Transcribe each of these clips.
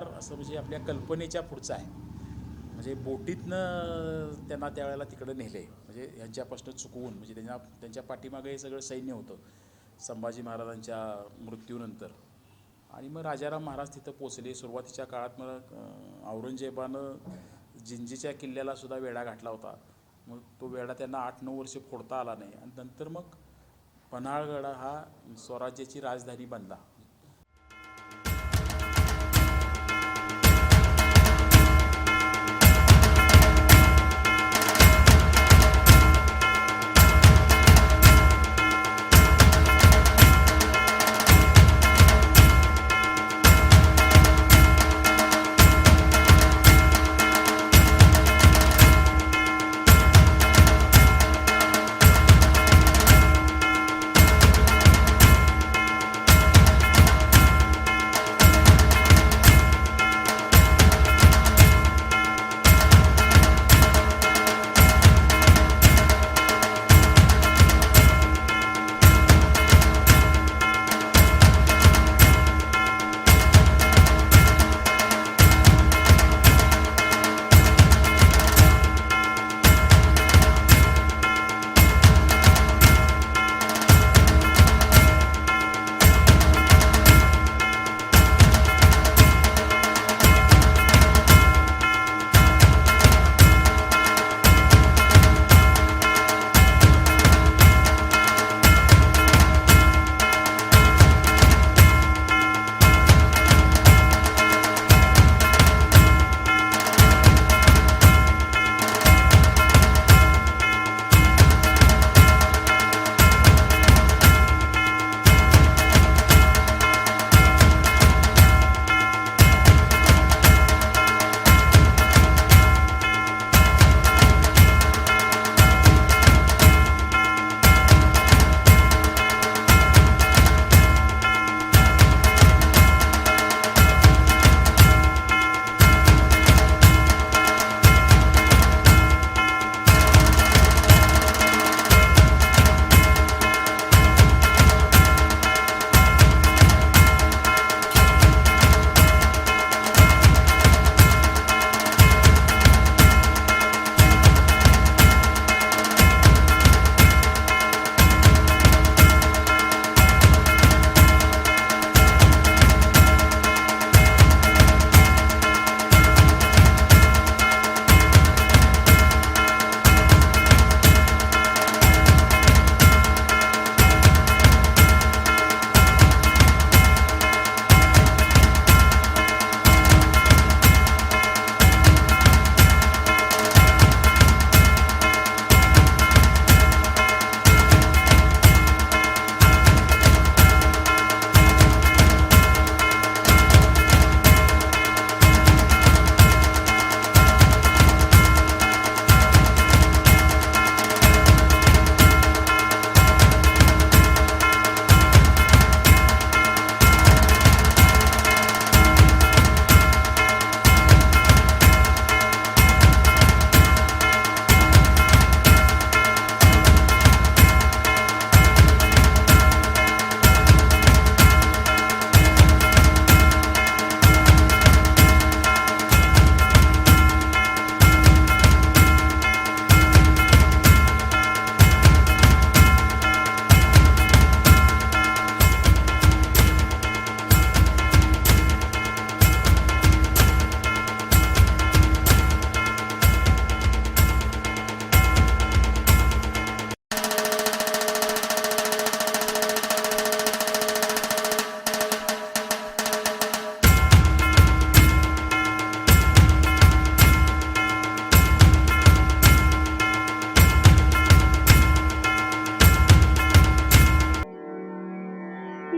फार असं म्हणजे आपल्या कल्पनेच्या पुढचं आहे. म्हणजे बोटीतनं त्यांना त्यावेळेला तिकडं नेले, म्हणजे यांच्यापासून चुकवून, म्हणजे त्यांच्या पाठीमागे हे सगळं सैन्य होतं संभाजी महाराजांच्या मृत्यूनंतर. आणि मग राजाराम महाराज तिथं पोचले. सुरुवातीच्या काळात मग औरंगजेबानं जिंजीच्या किल्ल्याला सुद्धा वेढा घातला होता. मग तो वेढा त्यांना 8-9 वर्ष फोडता आला नाही आणि नंतर मग पन्हाळगड हा स्वराज्याची राजधानी बनला.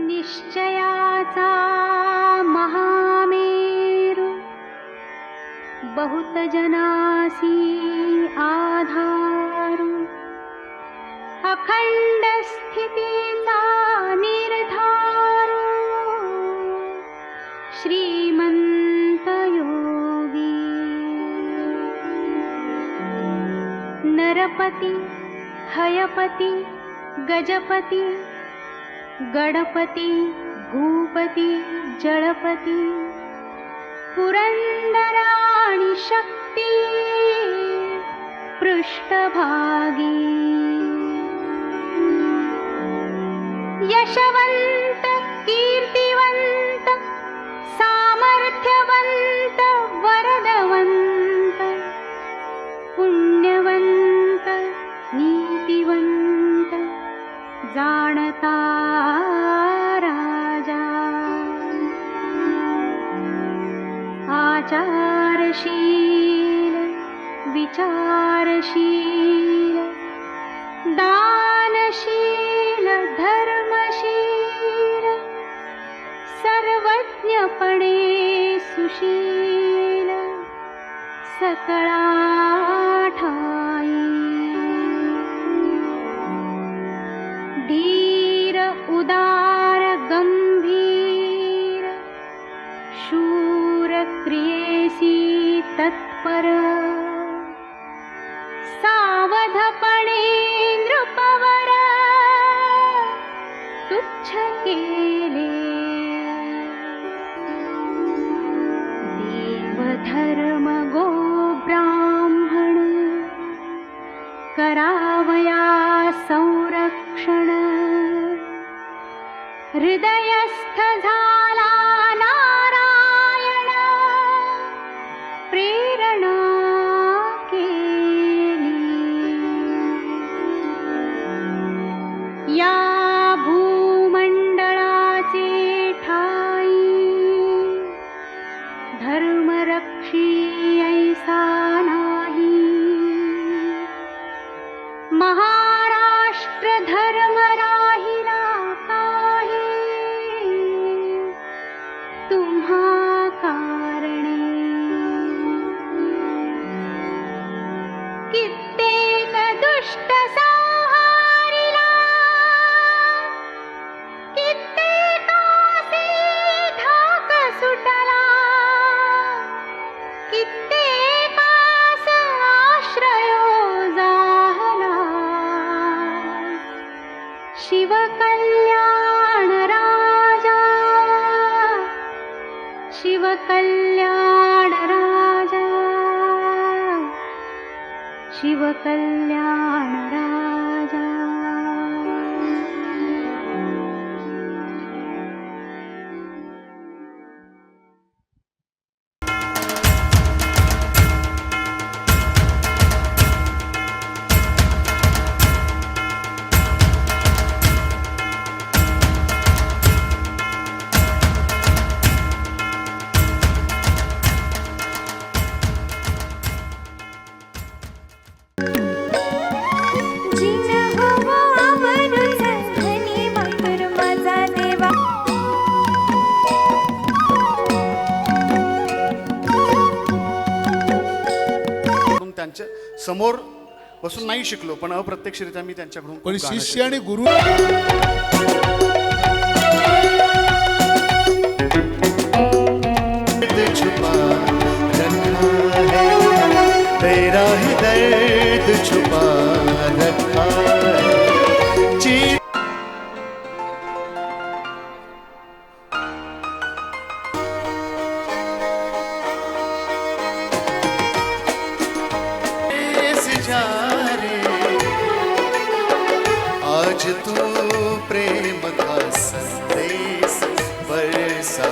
निश्चयाचा महामेरू बहुत जनासी आधारू अखंड स्थितीचा निर्धारू श्रीमंत योगी नरपती हयपती गजपती गणपती भूपती जळपती पुरंदराणि शक्ती पृष्ठभागी यशवंत कीर्तिवंत सामर्थ्यवंत वरदवंत पुण्यवंत नीतिवंत जाणता राजा आचारशील विचारशील दानशील धर्मशील सर्वज्ञपणे सुशील सकळा ठाई धीर उदार गंभीर शूर क्रियेसी तत्पर सावधपणे नृपवर तुच्छ केले देवधर्म गो ब्राह्मण करावया संरक्षण हृदयस्थ झाला नारायण प्रेरणा केली या भूमंडळाचे ठाई धर्मरक्षी ऐसा नाही महाराष्ट्र धर्म राहिला काही तुम्हा कारणे कित्येक दुष्ट संहारिला कित्येकासी धाक सुटला कित्येकास आश्रयो जाहला शिवकल्याण राजा शिवकल्याण राजा शिवकल्याण राजा त्यांच्या समोर बसून नाही शिकलो, पण अप्रत्यक्षरित्या मी त्यांच्याकडून पण खूप गाणं शिष्य आणि गुरु छुपा रखा है तेरा ही दर्द छुपा रखा है आज तू प्रेम का संदेश बरसा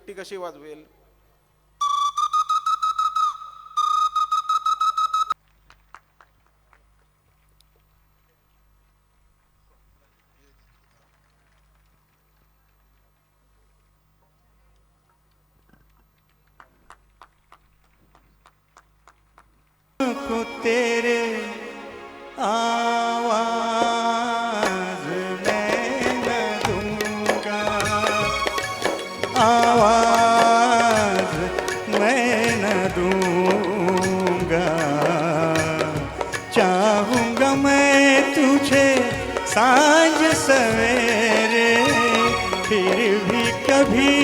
रे कशी वाजवेल? को तेरे आवाज मैं न दूंगा, आवाज मैं न दूंगा। चाहूंगा मैं तुझे सांझ सवेरे, फिर भी कभी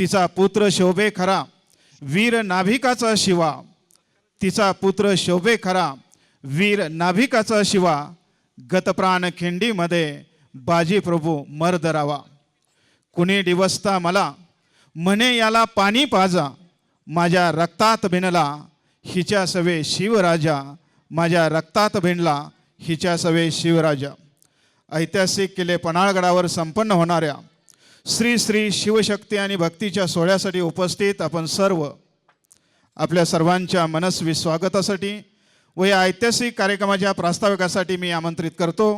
तिचा पुत्र शोभे खरा वीर नाभिकाचा शिवा, तिचा पुत्र शोभे खरा वीर नाभिकाचा शिवा, गतप्राण खिंडीमध्ये बाजी प्रभू मर्दरावा. कुणी दिवसता मला म्हणे याला पाणी पाजा, माझ्या रक्तात भिनला हिच्या सवे शिवराजा, माझ्या रक्तात भिनला हिच्या सवे शिवराजा. ऐतिहासिक किल्ले पन्हाळगडावर संपन्न होणाऱ्या श्री श्री शिवशक्ती आणि भक्तीच्या सोहळ्यासाठी उपस्थित आपण सर्व, आपल्या सर्वांच्या मनस्वी स्वागतासाठी व या ऐतिहासिक कार्यक्रमाच्या प्रास्ताविकासाठी मी आमंत्रित करतो.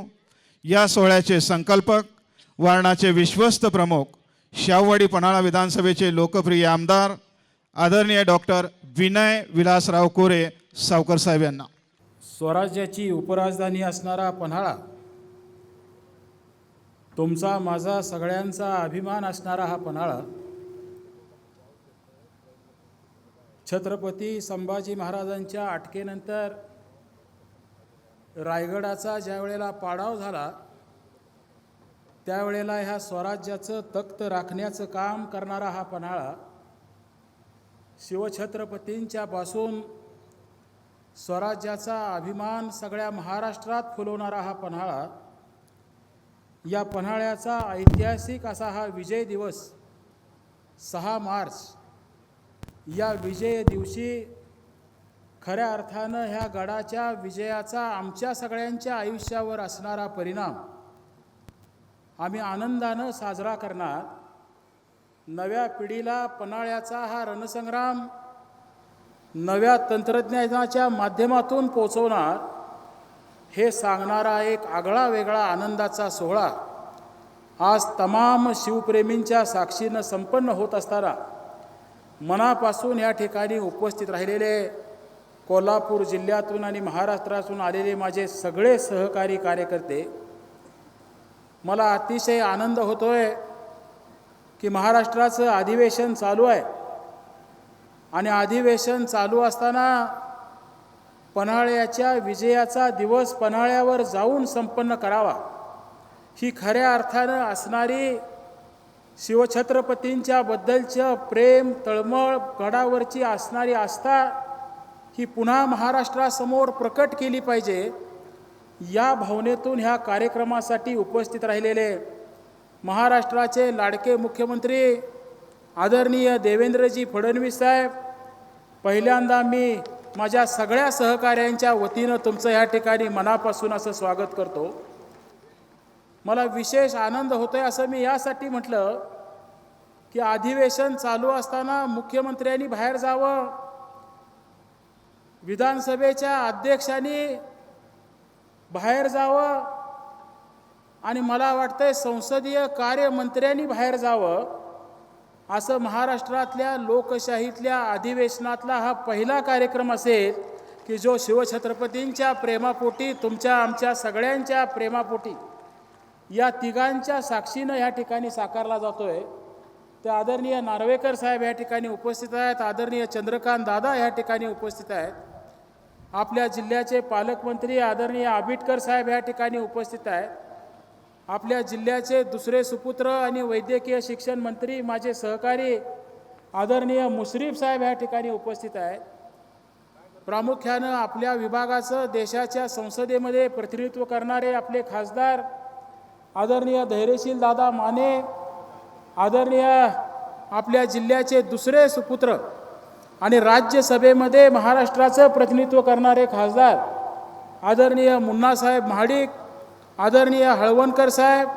या सोहळ्याचे संकल्पक, वारणाचे विश्वस्त प्रमुख, शाहूवाडी पन्हाळा विधानसभेचे लोकप्रिय आमदार आदरणीय डॉक्टर विनय विलासराव कोरे सावकर साहेब यांना. स्वराज्याची उपराजधानी असणारा पन्हाळा, तुमचा माझा सगळ्यांचा अभिमान असणारा हा पन्हाळा, छत्रपती संभाजी महाराजांच्या अटकेनंतर रायगडाचा ज्या वेळेला पाडाव झाला त्यावेळेला ह्या स्वराज्याचं तख्त राखण्याचं काम करणारा हा पन्हाळा, शिवछत्रपतींच्या पासून स्वराज्याचा अभिमान सगळ्या महाराष्ट्रात फुलवणारा हा पन्हाळा, या पन्हाळ्याचा ऐतिहासिक असा हा विजय दिवस 6 मार्च, या विजय दिवशी खऱ्या अर्थानं ह्या गडाच्या विजयाचा आमच्या सगळ्यांच्या आयुष्यावर असणारा परिणाम आम्ही आनंदानं साजरा करणार. नव्या पिढीला पन्हाळ्याचा हा रणसंग्राम नव्या तंत्रज्ञानाच्या माध्यमातून पोचवणार, हे सांगणारा एक आगळा वेगळा आनंदाचा सोहळा आज तमाम शिवप्रेमींच्या साक्षीनं संपन्न होत असताना मनापासून या ठिकाणी उपस्थित राहिलेले कोल्हापूर जिल्ह्यातून आणि महाराष्ट्रातून आलेले माझे सगळे सहकारी कार्यकर्ते, मला अतिशय आनंद होतोय की महाराष्ट्राचं अधिवेशन चालू आहे आणि अधिवेशन चालू असताना पन्हाळ्याच्या विजयाचा दिवस पन्हाळ्यावर जाऊन संपन्न करावा, ही खऱ्या अर्थानं असणारी शिवछत्रपतींच्या बद्दलचं प्रेम, तळमळ, गडावरची असणारी आस्था ही पुन्हा महाराष्ट्रासमोर प्रकट केली पाहिजे. या भावनेतून ह्या कार्यक्रमासाठी उपस्थित राहिलेले महाराष्ट्राचे लाडके मुख्यमंत्री आदरणीय देवेंद्रजी फडणवीस साहेब, पहिल्यांदा मी माझ्या सगळ्या सहकाऱ्यांच्या वतीनं तुमचं ह्या ठिकाणी मनापासून असं स्वागत करतो. मला विशेष आनंद होतोय असं मी यासाठी म्हटलं की अधिवेशन चालू असताना मुख्यमंत्र्यांनी बाहेर जावं, विधानसभेच्या अध्यक्षांनी बाहेर जावं आणि मला वाटतंय संसदीय कार्यमंत्र्यांनी बाहेर जावं, असं महाराष्ट्रातल्या लोकशाहीतल्या अधिवेशनातला हा पहिला कार्यक्रम असेल की जो शिवछत्रपतींच्या प्रेमापोटी, तुमच्या आमच्या सगळ्यांच्या प्रेमापोटी या तिघांच्या साक्षीनं या ठिकाणी साकारला जातोय. ते आदरणीय नार्वेकर साहेब या ठिकाणी उपस्थित आहेत, आदरणीय चंद्रकांत दादा या ठिकाणी उपस्थित आहेत, आपल्या जिल्ह्याचे पालकमंत्री आदरणीय आबिटकर साहेब या ठिकाणी उपस्थित आहेत, आपल्या जिल्ह्याचे दुसरे सुपुत्र आणि वैद्यकीय शिक्षण मंत्री माझे सहकारी आदरणीय मुश्रीफ साहेब या ठिकाणी उपस्थित आहेत. प्रामुख्यानं आपल्या विभागाचं देशाच्या संसदेमध्ये प्रतिनिधित्व करणारे आपले खासदार आदरणीय धैर्यशील दादा माने, आदरणीय आपल्या जिल्ह्याचे दुसरे सुपुत्र आणि राज्यसभेमध्ये महाराष्ट्राचं प्रतिनिधित्व करणारे खासदार आदरणीय मुन्नासाहेब महाडिक, आदरणीय हळवणकर साहेब,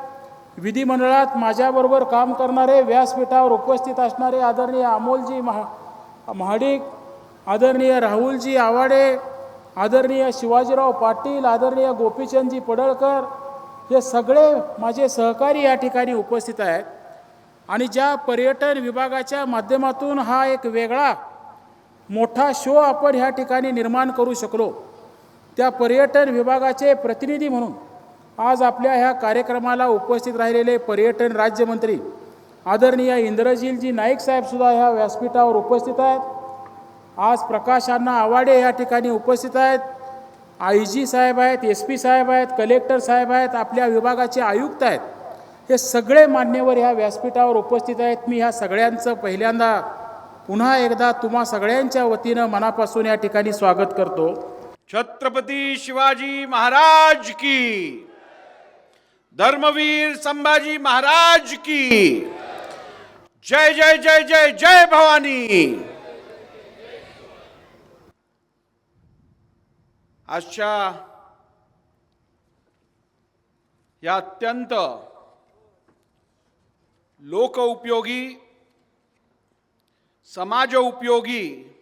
विधिमंडळात माझ्याबरोबर काम करणारे व्यासपीठावर उपस्थित असणारे आदरणीय अमोलजी महाडिक, आदरणीय राहुलजी आवाडे, आदरणीय शिवाजीराव पाटील, आदरणीय गोपीचंदजी पडळकर, हे सगळे माझे सहकारी या ठिकाणी उपस्थित आहेत. आणि ज्या पर्यटन विभागाच्या माध्यमातून हा एक वेगळा मोठा शो आपण ह्या ठिकाणी निर्माण करू शकलो, त्या पर्यटन विभागाचे प्रतिनिधी म्हणून आज आपल्या ह्या कार्यक्रमाला उपस्थित राहिलेले पर्यटन राज्यमंत्री आदरणीय इंद्रजीलजी नाईक साहेबसुद्धा ह्या व्यासपीठावर उपस्थित आहेत. आज प्रकाश अण्णा आवाडे या ठिकाणी उपस्थित आहेत, IG साहेब आहेत, SP साहेब आहेत, कलेक्टर साहेब आहेत, आपल्या विभागाचे आयुक्त आहेत. हे सगळे मान्यवर ह्या व्यासपीठावर उपस्थित आहेत. मी ह्या सगळ्यांचं पहिल्यांदा पुन्हा एकदा तुम्हा सगळ्यांच्या वतीनं मनापासून या ठिकाणी स्वागत करतो. छत्रपती शिवाजी महाराज की, धर्मवीर संभाजी महाराज की, जय जय जय जय जय भवानी. आजच्या या अत्यंत लोकउपयोगी, समाज उपयोगी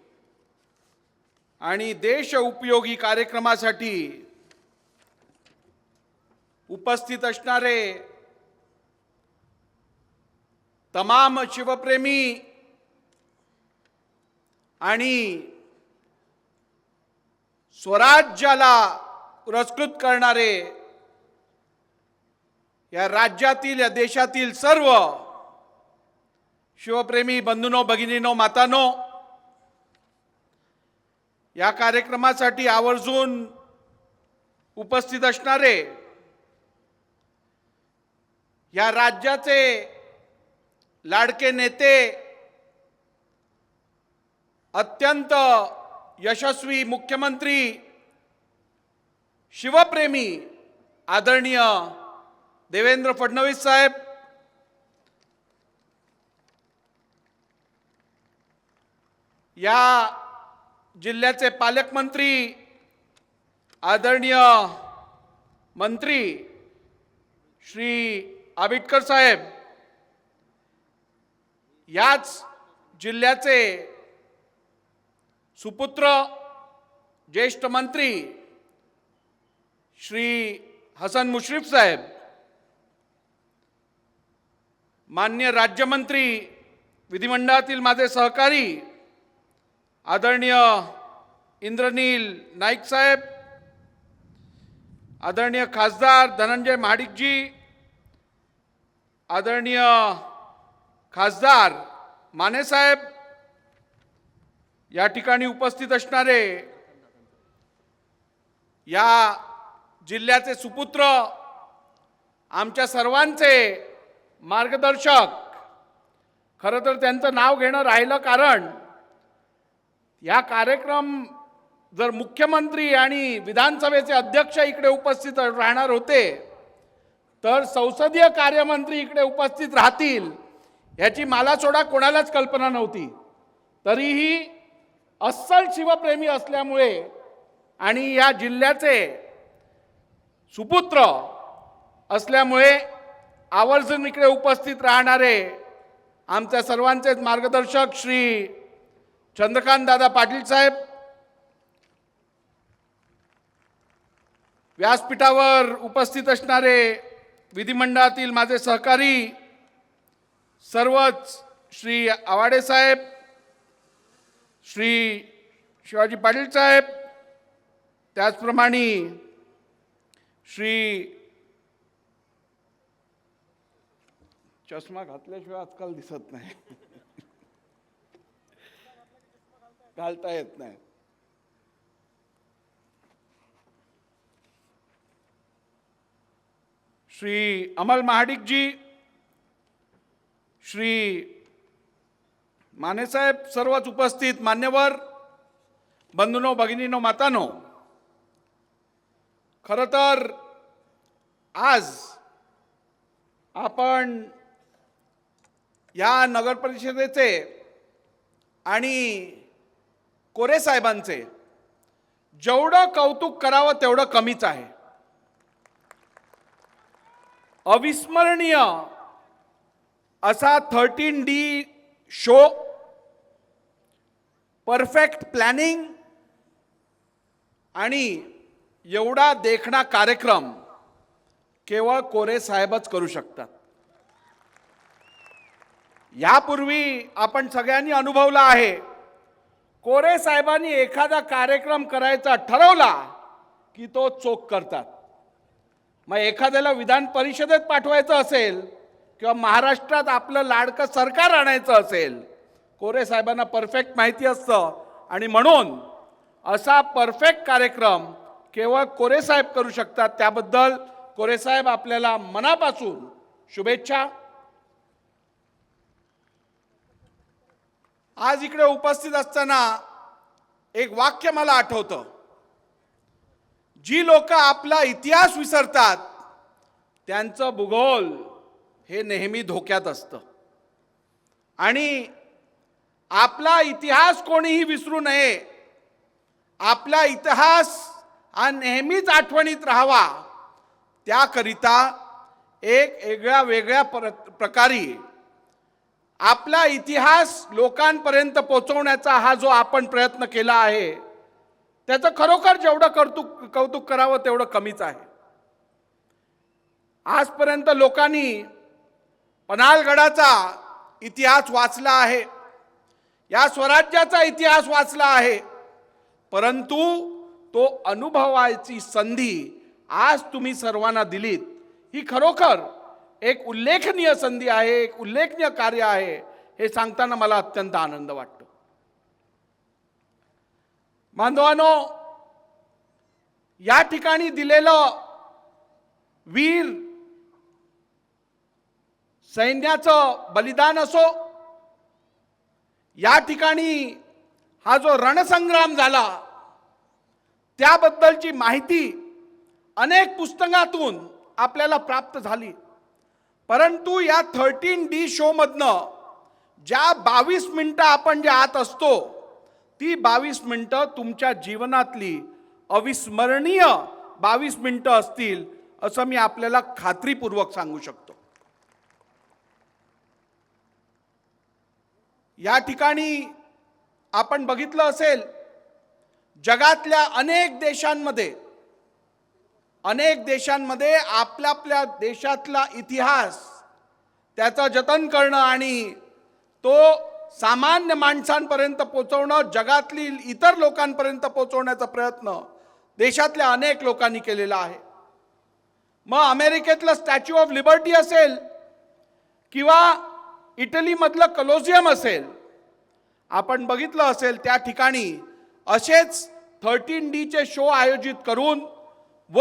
आणि देश उपयोगी कार्यक्रमासाठी उपस्थित असणारे तमाम शिवप्रेमी आणि स्वराज्याला पुरस्कृत करणारे या राज्यातील, या देशातील सर्व शिवप्रेमी बंधूंनो, भगिनींनो, मातांनो, या कार्यक्रमासाठी आवर्जून उपस्थित असणारे या राज्याचे लाडके नेते, अत्यंत यशस्वी मुख्यमंत्री, शिवप्रेमी आदरणीय देवेंद्र फडणवीस साहेब, या जिल्ह्याचे पालकमंत्री आदरणीय मंत्री श्री आबिटकर साहेब, याच जिल्ह्याचे सुपुत्र ज्येष्ठ मंत्री श्री हसन मुश्रीफ साहेब, मान्य राज्यमंत्री, विधिमंडळातील माझे सहकारी आदरणीय इंद्रनील नाईक साहेब, आदरणीय खासदार धनंजय महाडिकजी, आदरणीय खासदार माने साहेब, या ठिकाणी उपस्थित असणारे या जिल्ह्याचे सुपुत्र, आमच्या सर्वांचे मार्गदर्शक. खरं तर त्यांचं नाव घेणं राहिलं, कारण या कार्यक्रम जर मुख्यमंत्री आणि विधानसभेचे अध्यक्ष इकडे उपस्थित राहणार होते, तर संसदीय कार्यमंत्री इकडे उपस्थित राहतील याची मला सोडा कोणालाच कल्पना नव्हती. तरीही अस्सल शिवप्रेमी असल्यामुळे आणि या जिल्ह्याचे सुपुत्र असल्यामुळे आवर्जून इकडे उपस्थित राहणारे आमच्या सर्वांचेच मार्गदर्शक श्री चंद्रकांत दादा पाटील साहेब, व्यासपीठावर उपस्थित असणारे विधिमंडळातील माझे सहकारी सर्वच श्री आवाडे साहेब, श्री शिवाजी पाटील साहेब, त्याचप्रमाणे श्री चष्मा घातल्याशिवाय आजकाल दिसत नाही, घालता येत नाही, श्री अमल महाडिकजी, श्री माने साहेब, सर्वच उपस्थित मान्यवर बंधूंनो, भगिनींनो, मातांनो, खरं तर आज आपण या नगर परिषदेचे आणि कोरे साहेबांचे जेवढं कौतुक करावं तेवढं कमीच आहे. अविस्मरणीय असा 13D शो, परफेक्ट प्लॅनिंग आणि एवढा देखणा कार्यक्रम केवळ कोरे साहेबच करू शकतात. यापूर्वी आपण सगळ्यांनी अनुभवला आहे, कोरे साहेबांनी एखादा कार्यक्रम करायचा ठरवला की तो चोख करतात. मग एखाद्याला विधान परिषदेत पाठवायचं असेल किंवा महाराष्ट्रात आपलं लाडकं सरकार आणायचं असेल, कोरे साहेबांना परफेक्ट माहिती असतं आणि म्हणून असा परफेक्ट कार्यक्रम केवळ कोरे साहेब करू शकतात. त्याबद्दल कोरे साहेब आपल्याला मनापासून शुभेच्छा. आज इकडे उपस्थित असताना एक वाक्य मला आठवतं. जी लोक आपला इतिहास विसरतात त्यांचं भूगोल हे नेहमी धोक्यात असतं. आणि आपला इतिहास कोणीही विसरू नये, आपला इतिहास हा नेहमीच आठवणीत राहावा, त्याकरिता एक वेगळ्या प्रकारे आपला इतिहास लोकांपर्यंत पोहोचवण्याचा हा जो आपण प्रयत्न केला आहे, त्याचं खरोखर जेवढं कौतुक करावं तेवढं कमीच आहे. आजपर्यंत लोकांनी पन्हाळगडाचा इतिहास वाचला आहे, या स्वराज्याचा इतिहास वाचला आहे, परंतु तो अनुभवायची संधी आज तुम्ही सर्वांना दिलीत, ही खरोखर एक उल्लेखनीय संधी आहे, एक उल्लेखनीय कार्य आहे. हे सांगताना मला अत्यंत आनंद वाटतो. बांधवांनो, या ठिकाणी दिलेलं वीर सैन्याचं बलिदान असो, या ठिकाणी हा जो रणसंग्राम झाला त्याबद्दलची माहिती अनेक पुस्तकातून आपल्याला प्राप्त झाली, परंतु या 13D शो मधनं ज्या 22 मिनिटं आपण जे आत असतो, ती 22 मिनिटं तुमच्या जीवनातली अविस्मरणीय 22 मिनिटं असतील असं मी आपल्याला खात्रीपूर्वक सांगू शकतो. या ठिकाणी आपण बघितलं असेल, जगातल्या अनेक देशांमध्ये आपल्या देशातला इतिहास त्याचं जतन करणं आणि तो सामान्य माणसांपर्यंत पोहोचवणं, जगातली इतर लोकांपर्यंत पोहोचवण्याचा प्रयत्न देशातल्या अनेक लोकांनी केलेला आहे. मग अमेरिकेतलं स्टॅच्यू ऑफ लिबर्टी असेल किंवा इटलीमधलं कलोजियम असेल, आपण बघितलं असेल त्या ठिकाणी असेच 13Dचे शो आयोजित करून व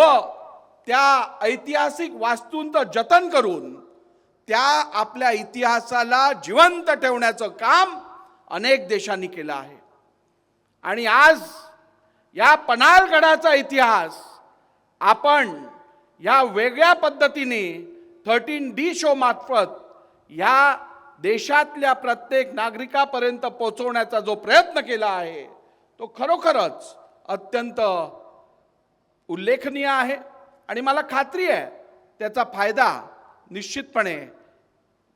त्या ऐतिहासिक वास्तूंचं जतन करून त्या आपल्या इतिहासाला जिवंत ठेवण्याचं काम अनेक देशांनी केलं आहे. आणि आज या पन्हाळगडाचा इतिहास आपण या वेगळ्या पद्धतीने 13D शो मार्फत या देशातल्या प्रत्येक नागरिकापर्यंत पोहोचवण्याचा जो प्रयत्न केला आहे, तो खरोखरच अत्यंत उल्लेखनीय आहे. आणि मला खात्री आहे त्याचा फायदा निश्चितपणे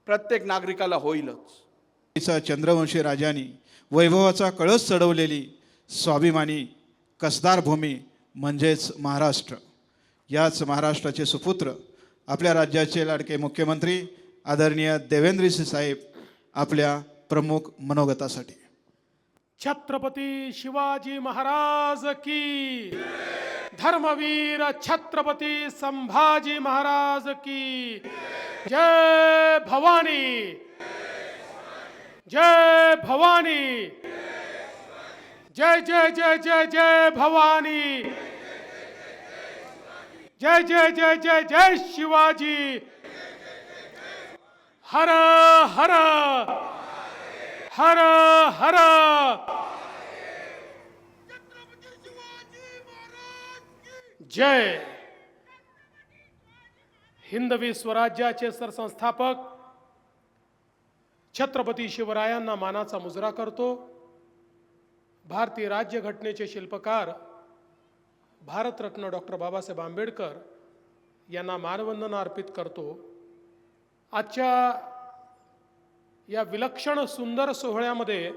प्रत्येक नागरिकाला होईलच. चंद्रवंशी राजांनी वैभवाचा कळस चढवलेली स्वाभिमानी कसदार भूमी म्हणजेच महाराष्ट्र. याच महाराष्ट्राचे सुपुत्र आपल्या राज्याचे लाडके मुख्यमंत्री आदरणीय देवेंद्रजी साहेब आपल्या प्रमुख मनोगतासाठी. छत्रपती शिवाजी महाराज की, धर्मवीर छत्रपती संभाजी महाराज की जय भवानी, जय भवानी, जय जय जय जय जय भवानी, जय जय जय जय जय शिवाजी. हर हर हर हर. जय. हिंदवी स्वराज्याचे सरसंस्थापक छत्रपती शिवरायांना मानाचा मुजरा करतो. भारतीय राज्यघटनेचे शिल्पकार भारतरत्न डॉक्टर बाबासाहेब आंबेडकर यांना मानवंदना अर्पित करतो. आजच्या या विलक्षण सुंदर सोहळ्यामध्ये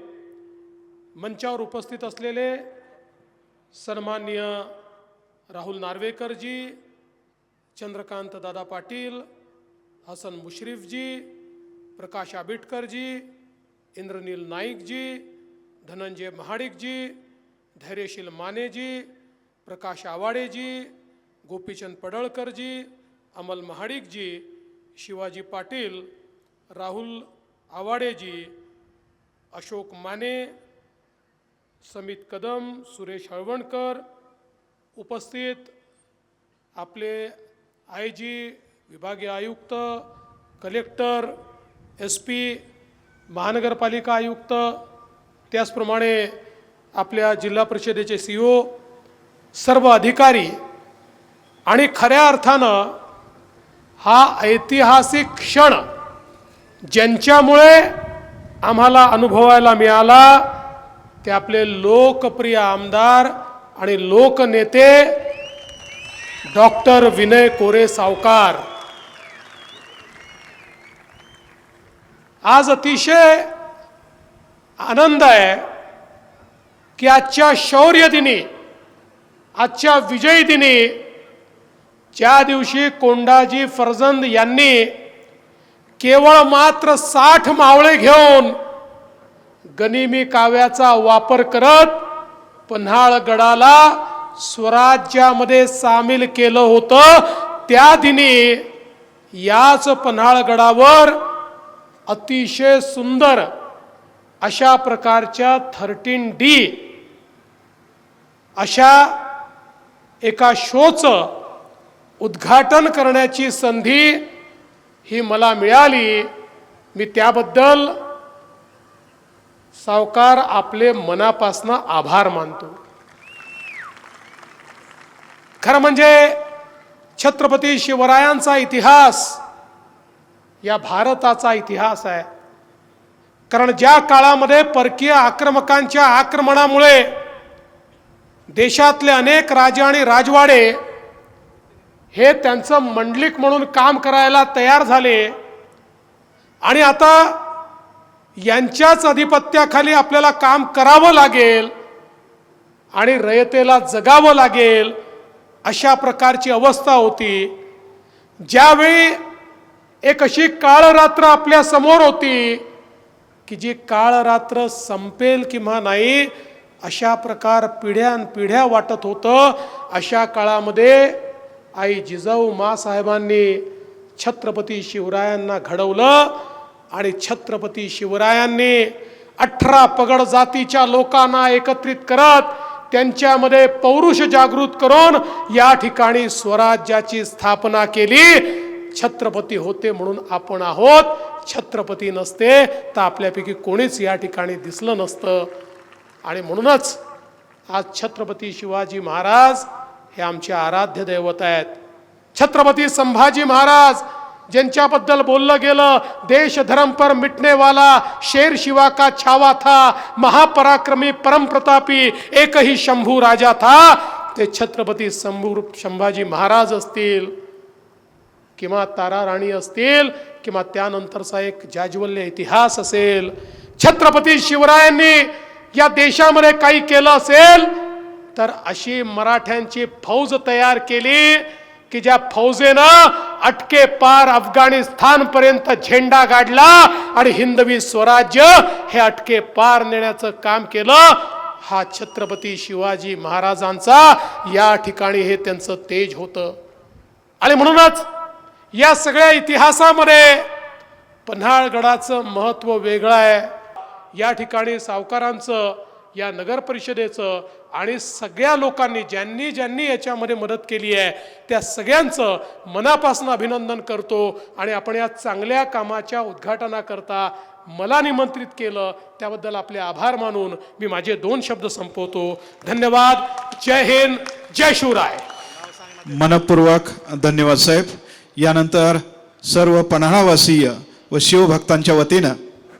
मंचावर उपस्थित असलेले सन्माननीय राहुल नार्वेकरजी, चंद्रकांत दादा पाटील, हसन मुश्रीफजी, प्रकाश आबिटकरजी, इंद्रनील नाईकजी, धनंजय महाडिकजी, धैर्यशील मानेजी, प्रकाश आवाडेजी, गोपीचंद पडळकरजी, अमल महाडिकजी, शिवाजी पाटील, राहुल आवाडेजी, अशोक माने, समित कदम, सुरेश हळवणकर, उपस्थित आपले आयजी, विभागीय आयुक्त, कलेक्टर, SP, महानगरपालिका आयुक्त, त्याचप्रमाणे आपल्या जिल्हा परिषदेचे CO, सर्व अधिकारी आणि खऱ्या अर्थानं हा ऐतिहासिक क्षण ज्यांच्यामुळे आम्हाला अनुभवायला मिळाला ते आपले लोकप्रिय आमदार आणि लोकनेते डॉक्टर विनय कोरे सावकार. आज अतिशय आनंद आहे की आजच्या शौर्य दिनी, आजच्या विजय दिनी, ज्या दिवशी कोंडाजी फर्जंद यांनी केवळ मात्र 60 मावळे घेऊन गनिमी काव्याचा वापर करत पन्हाळगडाला स्वराज्यामध्ये सामील केलं होतं, त्या दिनी याच पन्हाळगडावर अतिशय सुंदर अशा प्रकारच्या 13D अशा एका शोचं उद्घाटन करण्याची संधी ही मला मिळाली. मी त्याबद्दल सावकार आपले मनापासून आभार मानतो. खरं म्हणजे छत्रपती शिवरायांचा इतिहास या भारताचा इतिहास आहे. कारण ज्या काळामध्ये परकीय आक्रमकांच्या आक्रमणामुळे देशातले अनेक राजे आणि राजवाडे हे त्यांचं मंडलिक म्हणून काम करायला तयार झाले आणि आता यांच्याच अधिपत्याखाली आपल्याला काम करावं लागेल आणि रयतेला जगावं लागेल, अशा प्रकारची अवस्था होती. ज्यावेळी एक अशी काळरात्र आपल्या समोर होती की जी काळरात्र संपेल किंवा नाही अशा प्रकार पिढ्यानपिढ्या वाटत होतं. अशा काळामध्ये आई जिजाऊ माँसाहेबांनी छत्रपती शिवरायांना घडवलं आणि छत्रपती शिवरायांनी 18 पगड जातीच्या लोकांना एकत्रित करत त्यांच्यामध्ये पौरुष जागृत करून या ठिकाणी स्वराज्याची स्थापना केली. छत्रपती होते म्हणून आपण आहोत. छत्रपती नसते तर आपल्यापैकी कोणीच या ठिकाणी दिसलं नसतं. आणि म्हणूनच आज छत्रपती शिवाजी महाराज हे आमचे आराध्य दैवत आहेत. छत्रपती संभाजी महाराज ज्यांच्याबद्दल बोललं गेलं, देश धर्म पर मिटने वाला शेर शिवा का छावा था, महापराक्रमी परम प्रतापी एक ही शंभू राजा था, ते छत्रपती संभाजी महाराज असतील किंवा तारा राणी असतील किंवा त्यानंतरचा एक जाज्वल्य इतिहास असेल. छत्रपती शिवरायांनी या देशामध्ये काही केलं असेल तर अशी मराठ्यांची फौज तयार केली की ज्या फौजेनं अटके पार अफगाणिस्तान पर्यंत झेंडा गाडला आणि हिंदवी स्वराज्य हे अटके पार नेण्याचं काम केलं. हा छत्रपती शिवाजी महाराजांचा या ठिकाणी हे त्यांचं तेज होतं. आणि म्हणूनच या सगळ्या इतिहासामध्ये पन्हाळगडाचं महत्त्व वेगळं आहे. या ठिकाणी सावकारांचं, या नगर परिषदेचं आणि सगळ्या लोकांनी ज्यांनी ज्यांनी याच्यामध्ये मदत केली आहे त्या सगळ्यांचं मनापासून अभिनंदन करतो. आणि आपण या चांगल्या कामाच्या उद्घाटनाकरता मला निमंत्रित केलं त्याबद्दल आपले आभार मानून मी माझे 2 शब्द संपवतो. धन्यवाद. जय हिंद, जय शिवराय. मनपूर्वक धन्यवाद साहेब. यानंतर सर्व पन्हाळावासीय व शिवभक्तांच्या वतीनं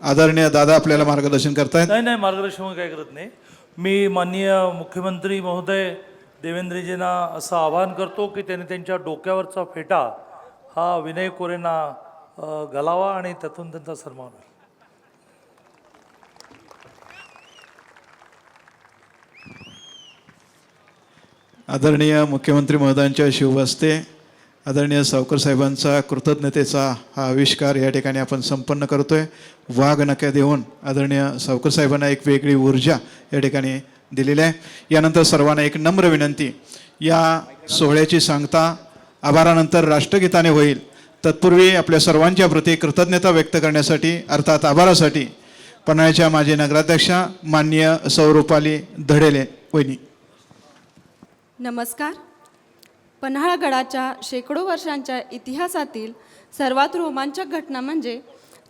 आदरणीय दादा आपल्याला मार्गदर्शन करतायत. नाही, मार्गदर्शन काही करत नाही. मी माननीय मुख्यमंत्री महोदय देवेंद्रजींना असं आवाहन करतो की त्यांनी त्यांच्या डोक्यावरचा फेटा हा विनय कोरेंना घालावा आणि त्यातून त्यांचा सन्मान होईल. आदरणीय मुख्यमंत्री महोदयांच्या शुभहस्ते आदरणीय सावकर साहेबांचा कृतज्ञतेचा हा आविष्कार या ठिकाणी आपण संपन्न करतोय. वाघ नक्या देऊन आदरणीय सावकर साहेबांना एक वेगळी ऊर्जा या ठिकाणी दिलेली आहे. यानंतर सर्वांना एक नम्र विनंती, या सोहळ्याची सांगता आभारानंतर राष्ट्रगीताने होईल. तत्पूर्वी आपल्या सर्वांच्या प्रती कृतज्ञता व्यक्त करण्यासाठी अर्थात आभारासाठी पन्हाळ्याच्या माजी नगराध्यक्षा माननीय सौरूपाली धडेले वहिनी. नमस्कार. पन्हाळगडाच्या शेकडो वर्षांच्या इतिहासातील सर्वात रोमांचक घटना म्हणजे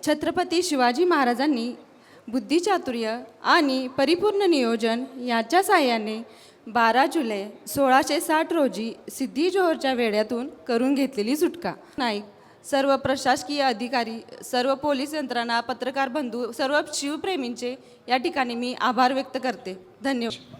छत्रपती शिवाजी महाराजांनी बुद्धिचातुर्य आणि परिपूर्ण नियोजन याच्या साहाय्याने 12 जुलै 1660 रोजी सिद्धी जोहरच्या वेढ्यातून करून घेतलेली सुटका. नाईक, सर्व प्रशासकीय अधिकारी, सर्व पोलीस यंत्रणा, पत्रकार बंधू, सर्व शिवप्रेमींचे या ठिकाणी मी आभार व्यक्त करते. धन्यवाद.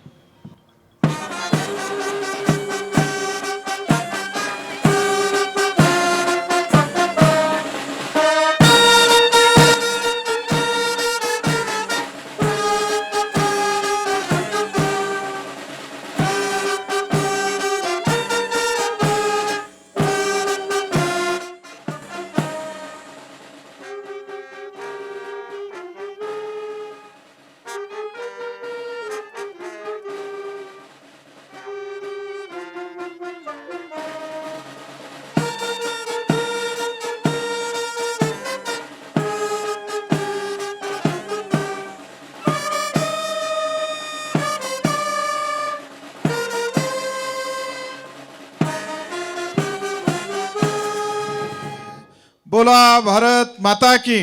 बोला भारत माता की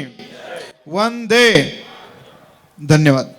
वंदे. धन्यवाद.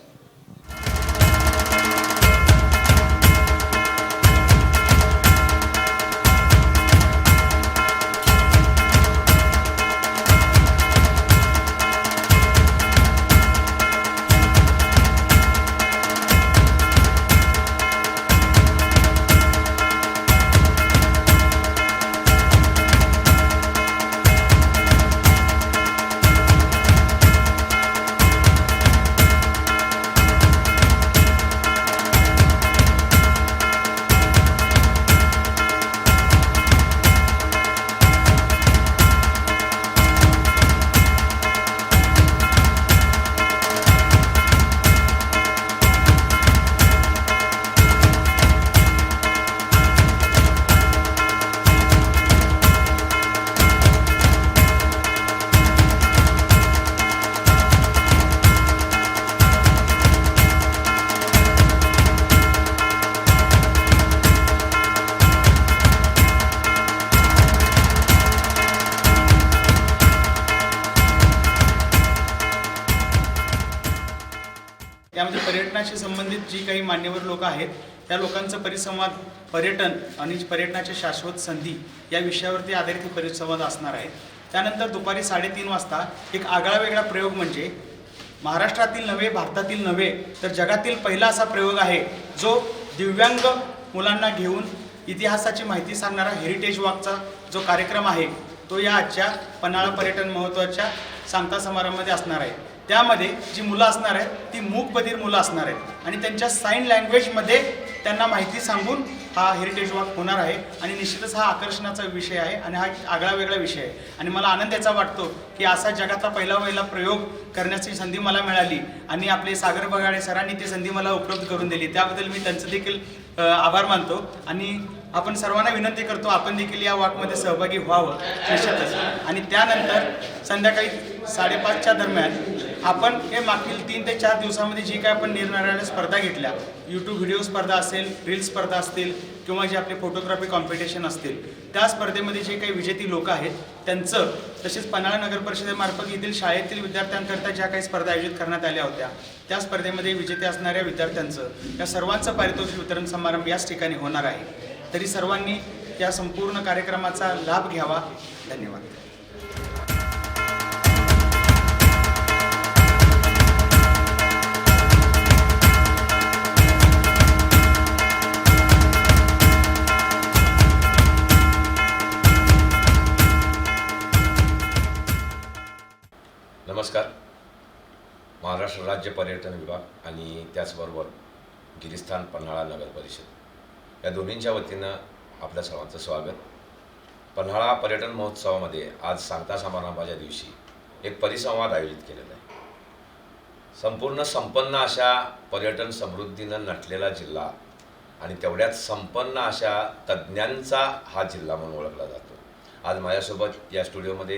यामध्ये पर्यटनाशी संबंधित जी काही मान्यवर लोक आहेत त्या लोकांचं परिसंवाद पर्यटन आणि पर्यटनाच्या शाश्वत संधी या विषयावरती आधारित हे परिसंवाद असणार आहे. त्यानंतर दुपारी 3:30 वाजता एक आगळा वेगळा प्रयोग म्हणजे महाराष्ट्रातील नव्हे, भारतातील नव्हे तर जगातील पहिला असा प्रयोग आहे जो दिव्यांग मुलांना घेऊन इतिहासाची माहिती सांगणारा हेरिटेज वॉकचा जो कार्यक्रम आहे तो या आजच्या पन्हाळा पर्यटन महोत्सवाच्या सांगता समारंभामध्ये असणार आहे. त्यामध्ये जी मुलं असणार आहेत ती मूकबधीर मुलं असणार आहेत आणि त्यांच्या साईन लँग्वेजमध्ये त्यांना माहिती सांगून हा हेरिटेज वॉक होणार आहे. आणि निश्चितच हा आकर्षणाचा विषय आहे आणि हा आगळा वेगळा विषय आहे. आणि मला आनंद याचा वाटतो की असा जगातला पहिला प्रयोग करण्याची संधी मला मिळाली आणि आपले सागर बगाडे सरांनी ती संधी मला उपलब्ध करून दिली. त्याबद्दल मी त्यांचं देखील आभार मानतो आणि आपण सर्वांना विनंती करतो आपण देखील या वॉकमध्ये सहभागी व्हावं निश्चितच. आणि त्यानंतर संध्याकाळी 5:30च्या दरम्यान आपण हे मागील 3 ते 4 दिवसामध्ये जी काय आपण निरनिराळ्या स्पर्धा घेतल्या, यूट्यूब व्हिडिओ स्पर्धा असेल, रील स्पर्धा असतील किंवा जे आपले फोटोग्राफी कॉम्पिटिशन असतील त्या स्पर्धेमध्ये जे काही विजेती लोक आहेत त्यांचं, तसेच पन्हाळा नगर परिषदेमार्फत येथील शाळेतील विद्यार्थ्यांकरता ज्या काही स्पर्धा आयोजित करण्यात आल्या होत्या त्या स्पर्धेमध्ये विजेते असणाऱ्या विद्यार्थ्यांचं या सर्वांचं पारितोषिक वितरण समारंभ याच ठिकाणी होणार आहे. तरी सर्वांनी या संपूर्ण कार्यक्रमाचा लाभ घ्यावा. धन्यवाद. नमस्कार. महाराष्ट्र राज्य पर्यटन विभाग आणि त्याचबरोबर गिरीस्थान पन्हाळा नगर परिषद या दोन्हींच्या वतीनं आपल्या सर्वांचं स्वागत. पन्हाळा पर्यटन महोत्सवामध्ये आज सांगता समारंभाच्या दिवशी एक परिसंवाद आयोजित केलेला आहे. संपूर्ण संपन्न अशा पर्यटन समृद्धीनं नटलेला जिल्हा आणि तेवढ्यात संपन्न अशा तज्ज्ञांचा हा जिल्हा म्हणून ओळखला जातो. आज माझ्यासोबत या स्टुडिओमध्ये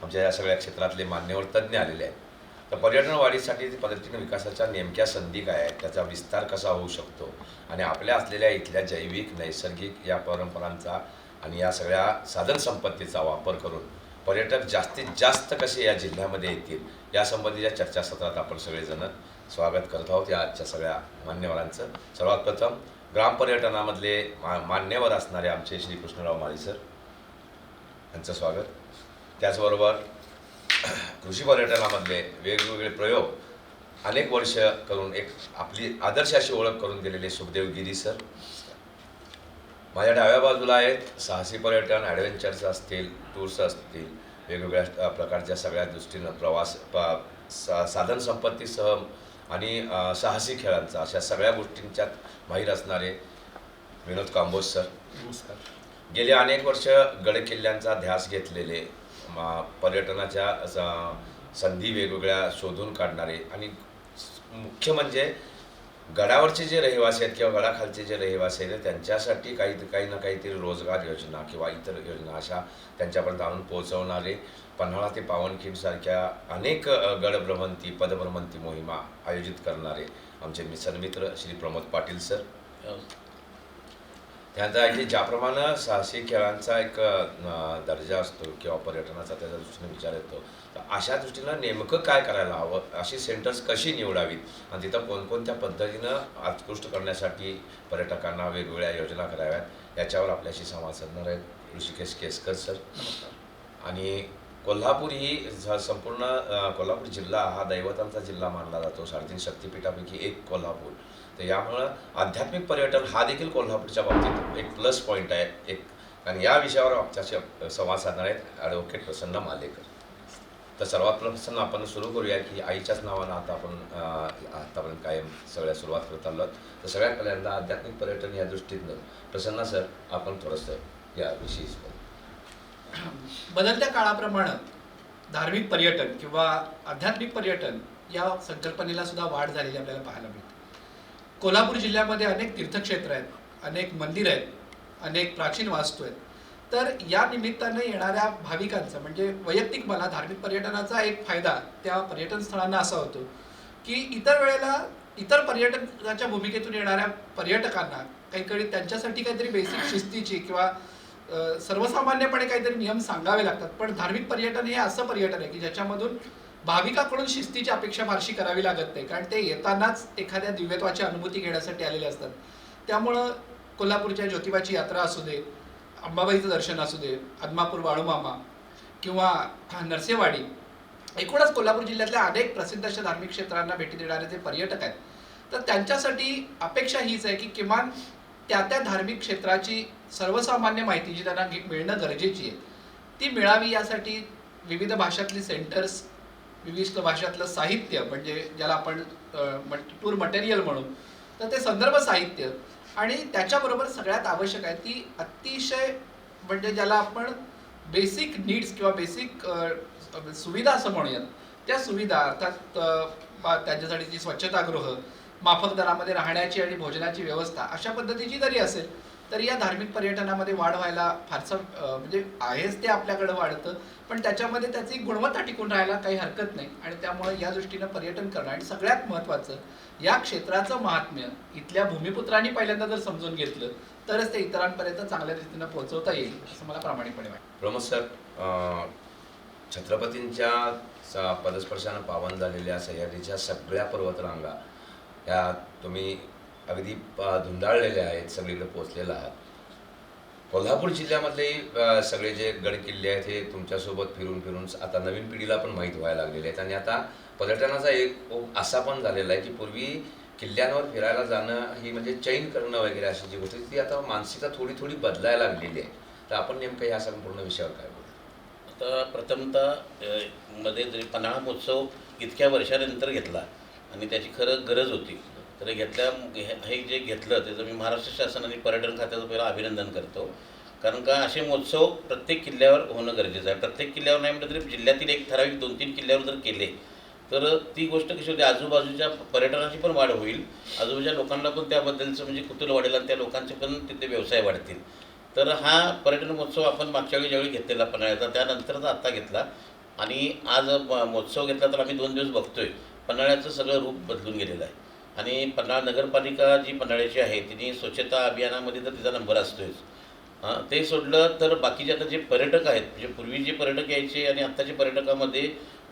आमच्या या सगळ्या क्षेत्रातले मान्यवर तज्ज्ञ आलेले आहेत. तर पर्यटन वाढीसाठी पर्यटन विकासाच्या नेमक्या संधी काय आहेत, त्याचा विस्तार कसा होऊ शकतो आणि आपल्या असलेल्या इथल्या जैविक नैसर्गिक या परंपरांचा आणि या सगळ्या साधनसंपत्तीचा वापर करून पर्यटक जास्तीत जास्त कसे या जिल्ह्यामध्ये येतील यासंबंधीच्या चर्चासत्रात आपण सगळेजण स्वागत करत आहोत या आजच्या सगळ्या मान्यवरांचं. सर्वात प्रथम ग्रामपर्यटनामधले मान्यवर असणारे आमचे श्री कृष्णराव माळी सर यांचं स्वागत. त्याचबरोबर कृषी पर्यटनामधले वेगवेगळे प्रयोग अनेक वर्ष करून एक आपली आदर्श अशी ओळख करून दिलेले सुखदेव गिरी सर. माझ्या डाव्या बाजूला आहेत साहसी पर्यटन, ॲडव्हेंचर्स असतील, टूर्स असतील, वेगवेगळ्या प्रकारच्या सगळ्या दृष्टीनं प्रवास साधन संपत्तीसह आणि साहसी खेळांचा अशा सगळ्या गोष्टींच्यात माहीर असणारे विनोद कांबोज सर. नमस्कार. गेले अनेक वर्ष गडकिल्ल्यांचा ध्यास घेतलेले पर्यटनाच्या संधी वेगवेगळ्या शोधून काढणारे आणि मुख्य म्हणजे गडावरचे जे रहिवासी आहेत किंवा गडाखालचे जे रहिवासी आहेत त्यांच्यासाठी काही ना काहीतरी रोजगार योजना किंवा इतर योजना अशा त्यांच्यापर्यंत आणून पोहोचवणारे पन्हाळा ते पावनखिंडसारख्या अनेक गडभ्रमंती पदभ्रमंती मोहिमा आयोजित करणारे आमचे सन्मित्र श्री प्रमोद पाटील सर. त्यानंतर आहे की ज्याप्रमाणे साहसी खेळांचा एक दर्जा असतो किंवा पर्यटनाचा त्याच्या दृष्टीने विचार येतो तर अशा दृष्टीनं नेमकं काय करायला हवं, अशी सेंटर्स कशी निवडावीत आणि तिथं कोणकोणत्या पद्धतीनं उत्कृष्ट करण्यासाठी पर्यटकांना वेगवेगळ्या योजना कराव्यात याच्यावर आपल्याशी संवाद साधणार आहेत ऋषिकेश केसकर सर. आणि कोल्हापूर ही संपूर्ण कोल्हापूर जिल्हा हा दैवतांचा जिल्हा मानला जातो. 3.5 शक्तिपीठापैकी एक कोल्हापूर. तर यामुळं आध्यात्मिक पर्यटन हा देखील कोल्हापूरच्या बाबतीत एक प्लस पॉईंट आहे एक. आणि या विषयावर आमच्याशी संवाद साधणार आहेत ॲडव्होकेट प्रसन्न मालेकर. तर सर्वात प्रसन्न आपण सुरू करूया की आईच्याच नावानं आता आपण आतापर्यंत कायम सगळ्या सुरुवात करत आलो. तर सगळ्यात पहिल्यांदा आध्यात्मिक पर्यटन या दृष्टीनं प्रसन्न सर आपण थोडंसं याविषयी बदलत्या काळाप्रमाणे धार्मिक पर्यटन किंवा आध्यात्मिक पर्यटन या संकल्पनेला सुद्धा वाढ झालेली आपल्याला पाहायला मिळते. कोल्हापूर जिल्ह्यामध्ये अनेक तीर्थक्षेत्र आहेत, अनेक मंदिर आहेत, अनेक प्राचीन वास्तू आहेत. तर या निमित्ताने येणाऱ्या भाविकांचा म्हणजे वैयक्तिक मला धार्मिक पर्यटनाचा एक फायदा त्या पर्यटन स्थळांना असा होतो की इतर वेळेला इतर पर्यटनाच्या भूमिकेतून येणाऱ्या पर्यटकांना काही त्यांच्यासाठी काहीतरी बेसिक शिस्तीची किंवा सर्वसामान्यपणे काहीतरी नियम सांगावे लागतात. पण धार्मिक पर्यटन हे असं पर्यटन आहे की ज्याच्यामधून भाविकाकडून शिस्तीची अपेक्षा फारशी करावी लागत नाही, कारण ते येतानाच एखाद्या दिव्यत्वाची अनुभूती घेण्यासाठी आलेले असतात. त्यामुळं कोल्हापूरच्या ज्योतिबाची यात्रा असू दे, अंबाबाईचं दर्शन असू दे, आदमापूर बाळूमामा किंवा नरसेवाडी, एकूणच कोल्हापूर जिल्ह्यातल्या अनेक प्रसिद्ध अशा धार्मिक क्षेत्रांना भेटी देणारे जे पर्यटक आहेत तर त्यांच्यासाठी अपेक्षा हीच आहे की किमान त्या धार्मिक क्षेत्राची सर्वसामान्य माहिती जी त्यांना मिळणं गरजेची आहे ती मिळावी. यासाठी विविध भाषातली सेंटर्स, विविध भाषातलं साहित्य म्हणजे ज्याला आपण टूर मटेरियल म्हणू तर ते संदर्भ साहित्य आणि त्याच्याबरोबर सगळ्यात आवश्यक आहे ती अतिशय म्हणजे ज्याला आपण बेसिक नीड्स किंवा बेसिक सुविधा असं म्हणूयात त्या सुविधा अर्थात त्यांच्यासाठीची स्वच्छतागृह, माफक दरामध्ये राहण्याची आणि भोजनाची व्यवस्था अशा पद्धतीची जरी असेल तरी या धार्मिक पर्यटनामध्ये वाढ व्हायला फारसं म्हणजे आहेच ते आपल्याकडं वाढतं पण त्याच्यामध्ये त्याची गुणवत्ता टिकून राहायला काही हरकत नाही. आणि त्यामुळे या दृष्टीनं पर्यटन करणं आणि सगळ्यात महत्त्वाचं या क्षेत्राचं महात्म्य इथल्या भूमिपुत्रांनी पहिल्यांदा जर समजून घेतलं तरच ते इतरांपर्यंत चांगल्या रीतीनं पोहोचवता येईल असं मला प्रामाणिकपणे वाटतं. प्रमोद सर, छत्रपतींच्या पदस्पर्शानं पावन झालेल्या सह्याद्रीच्या सगळ्या पर्वतरांगा ह्या तुम्ही अगदी धुंडाळलेल्या आहेत, सगळीकडे पोचलेला आहात. कोल्हापूर जिल्ह्यामधले सगळे जे गडकिल्ले आहेत हे तुमच्यासोबत फिरून आता नवीन पिढीला पण माहीत व्हायला लागलेले आहेत. आणि आता पर्यटनाचा एक असा पण झालेला आहे की पूर्वी किल्ल्यांवर फिरायला जाणं ही म्हणजे चैन करणं वगैरे अशी जी गोष्ट ती आता मानसिकता थोडी थोडी लागलेली आहे. तर आपण नेमकं ह्या संपूर्ण विषयावर काय बोलू? आता प्रथमतः मध्ये जरी पन्हाळा महोत्सव इतक्या वर्षानंतर घेतला आणि त्याची खरं गरज होती तर हे जे घेतलं त्याचं मी महाराष्ट्र शासन आणि पर्यटन खात्याचं पहिलं अभिनंदन करतो. कारण का असे महोत्सव प्रत्येक किल्ल्यावर होणं गरजेचं आहे. प्रत्येक किल्ल्यावर नाही म्हटलं तरी जिल्ह्यातील एक ठराविक 2-3 किल्ल्यावर जर केले तर ती गोष्ट कशी होते आजूबाजूच्या पर्यटनाची पण वाढ होईल, आजूबाजूच्या लोकांना पण त्याबद्दलचं म्हणजे कुतूहल वाढेल आणि त्या लोकांचे पण तिथे व्यवसाय वाढतील. तर हा पर्यटन महोत्सव आपण मागच्या वेळी ज्यावेळी घेतलेला पन्हाळ्याचा त्यानंतरच आत्ता घेतला आणि आज महोत्सव घेतला तर आम्ही 2 दिवस बघतोय पन्हाळ्याचं सगळं रूप बदलून गेलेलं आहे. आणि पन्हाळा नगरपालिका जी पन्हाळ्याची आहे तिने स्वच्छता अभियानामध्ये तर तिचा नंबर असतोच ते सोडलं तर बाकीचे आता जे पर्यटक आहेत, म्हणजे पूर्वी जे पर्यटक यायचे आणि आत्ताच्या पर्यटकामध्ये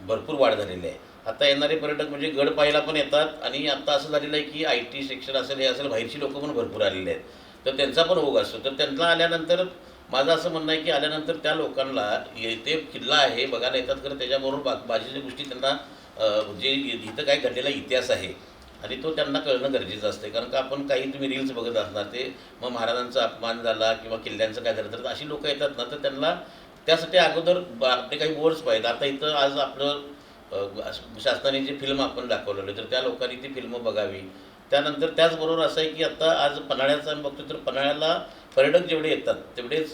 भरपूर वाढ झालेली आहे. आता येणारे पर्यटक म्हणजे गड पाहायला पण येतात आणि आत्ता असं झालेलं आहे की IT सेक्शन असेल, हे असेल, बाहेरची लोकं पण भरपूर आलेले आहेत. तर त्यांचा पण ओघ असतो. तर त्यांना आल्यानंतर माझं असं म्हणणं आहे की आल्यानंतर त्या लोकांना ते किल्ला आहे बघायला येतात, खरं त्याच्याबरोबर बाकीच्या गोष्टी त्यांना जे इथं काय घडलेला इतिहास आहे आणि तो त्यांना कळणं गरजेचं असते. कारण का आपण काही तुम्ही रील्स बघत असणार, ते मग महाराजांचा अपमान झाला किंवा किल्ल्यांचं काय झालं तर अशी लोकं येतात ना, तर त्यांना त्यासाठी अगोदर आपले काही बोर्ड्स पाहिजेत. आता इथं आज आपलं शासनाने जी फिल्म आपण दाखवलेली, तर त्या लोकांनी ती फिल्म बघावी. त्यानंतर त्याचबरोबर असं आहे की आता आज पन्हाळ्याचा बघतो तर पन्हाळ्याला पर्यटक जेवढे येतात तेवढेच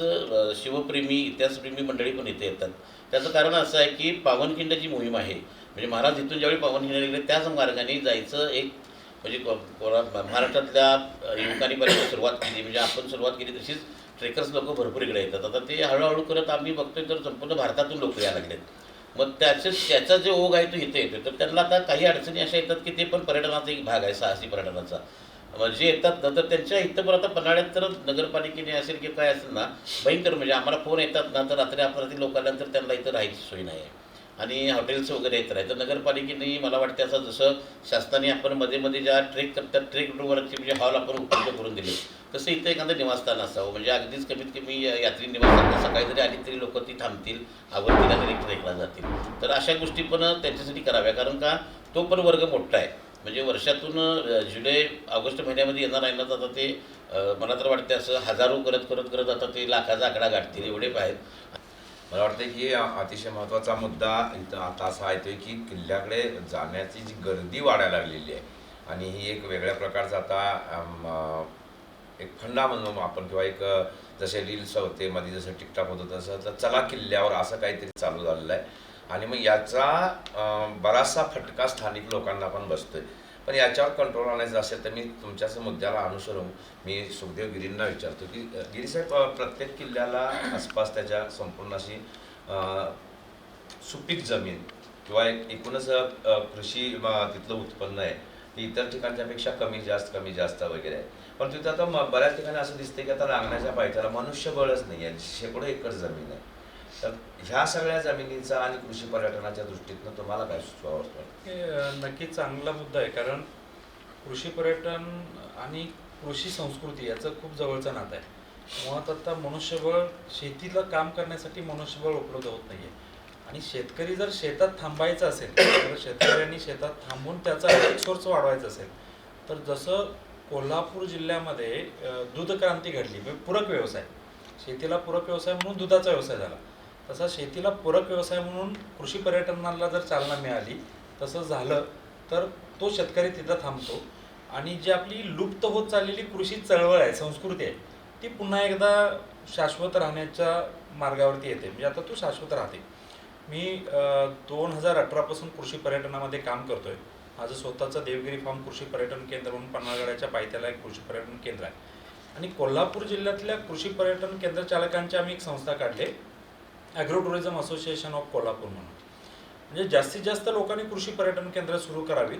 शिवप्रेमी, इतिहासप्रेमी मंडळी पण इथे येतात. त्याचं कारण असं आहे की पावनखिंड जी मोहीम आहे, म्हणजे महाराज इथून ज्यावेळी पावनखिंडला गेले त्याच मार्गाने जायचं एक म्हणजे महाराष्ट्रातल्या युवकांनी बऱ्याच सुरुवात केली, म्हणजे आपण सुरुवात केली तशीच ट्रेकर्स लोक भरपूर इकडे येतात. आता ते हळूहळू करत आम्ही बघतोय तर संपूर्ण भारतातून लोक यायला लागलेत. मग त्याचा जे ओघ आहे तो इथे येतो. तर त्यांना आता काही अडचणी अशा येतात की ते पण पर्यटनाचा एक भाग आहे, साहसी पर्यटनाचा. जे येतात ना तर त्यांच्या इथं पण आता पन्हाळ्यात तर नगरपालिकेने असेल किंवा काय असेल ना, भयंकर म्हणजे आम्हाला फोन येतात ना, तर रात्री अपरात्री लोक आल्यानंतर त्यांना इथं राहायची सोय नाही आहे आणि हॉटेल्स वगैरे येत आहे. तर नगरपालिकेने मला वाटते असं जसं शासनाने आपण मध्ये ज्या ट्रेक करतात ट्रेक टूवरचे म्हणजे हॉल आपण उपलब्ध करून दिले, तसं इथं एखादं निवासस्थान असावं. म्हणजे अगदीच कमीत कमी यात्री निवासस्थान सकाळी जरी आली तरी लोक ती थांबतील, आवडतीला तरी ट्रेकला जातील. तर अशा गोष्टी पण त्यांच्यासाठी कराव्या. कारण का तो पण वर्ग मोठा आहे. म्हणजे वर्षातून जुलै ऑगस्ट महिन्यामध्ये येणार आहे ना, तर आता ते मला तर वाटते असं हजारो करत आता ते लाखाचा आकडा गाठतील एवढे आहेत. मला वाटतं की अतिशय महत्त्वाचा मुद्दा इथं आता असा येतोय की किल्ल्याकडे जाण्याची जी गर्दी वाढायला लागलेली आहे आणि ही एक वेगळ्या प्रकारचा आता एक फंडा म्हणून आपण किंवा एक जसे रील्स होते मध्ये जसं टिकटॉक होतं तसं तर चला किल्ल्यावर असं काहीतरी चालू झालेलं आहे. आणि मग याचा बराचसा फटका स्थानिक लोकांना पण बसतोय. पण याच्यावर कंट्रोल आणायचं असेल तर मी तुमच्याच मुद्द्याला अनुसरून मी सुखदेव गिरींना विचारतो की गिरीसाहेब, प्रत्येक किल्ल्याला आसपास त्याच्या संपूर्ण अशी सुपीक जमीन किंवा एकूणच कृषी तिथलं उत्पन्न आहे ते इतर ठिकाणच्यापेक्षा कमी जास्त वगैरे आहे. पण तिथं आता बऱ्याच ठिकाणी असं दिसतंय की आता लागण्याच्या पायथ्याला मनुष्यबळच नाही आहे, शेकडो एकर जमीन आहे. तर ह्या सगळ्या जमिनीचा आणि कृषी पर्यटनाच्या दृष्टीतनं तुम्हाला काय सुचवावं वाटतं? हे नक्की चांगला मुद्दा आहे. कारण कृषी पर्यटन आणि कृषी संस्कृती याचं खूप जवळचं नातं आहे. मुळात आता मनुष्यबळ शेतीला काम करण्यासाठी मनुष्यबळ उपलब्ध होत नाही आहे आणि शेतकरी जर शेतात थांबायचं असेल तर शेतकऱ्यांनी शेतात थांबून त्याचा आर्थिक सोर्स वाढवायचा असेल तर जसं कोल्हापूर जिल्ह्यामध्ये दूध क्रांती घडली, म्हणजे पूरक व्यवसाय, शेतीला पूरक व्यवसाय म्हणून दुधाचा व्यवसाय झाला, तसा शेतीला पूरक व्यवसाय म्हणून कृषी पर्यटनाला जर चालना मिळाली तसं झालं तर तो शेतकरी तिथं थांबतो आणि जी आपली लुप्त होत चाललेली कृषी चळवळ आहे, संस्कृती आहे, ती पुन्हा एकदा शाश्वत राहण्याच्या मार्गावरती येते. म्हणजे आता तो शाश्वत राहते. मी 2018पासून कृषी पर्यटनामध्ये काम करतो आहे. माझं स्वतःचं देवगिरी फार्म कृषी पर्यटन केंद्र म्हणून पन्हाळगडाच्या पायथ्याला एक कृषी पर्यटन केंद्र आहे आणि कोल्हापूर जिल्ह्यातल्या कृषी पर्यटन केंद्र चालकांची आम्ही एक संस्था काढली, agro tourism association of Kolhapur म्हणून. म्हणजे जास्तीत जास्त लोकांनी कृषी पर्यटन केंद्र सुरू करावीत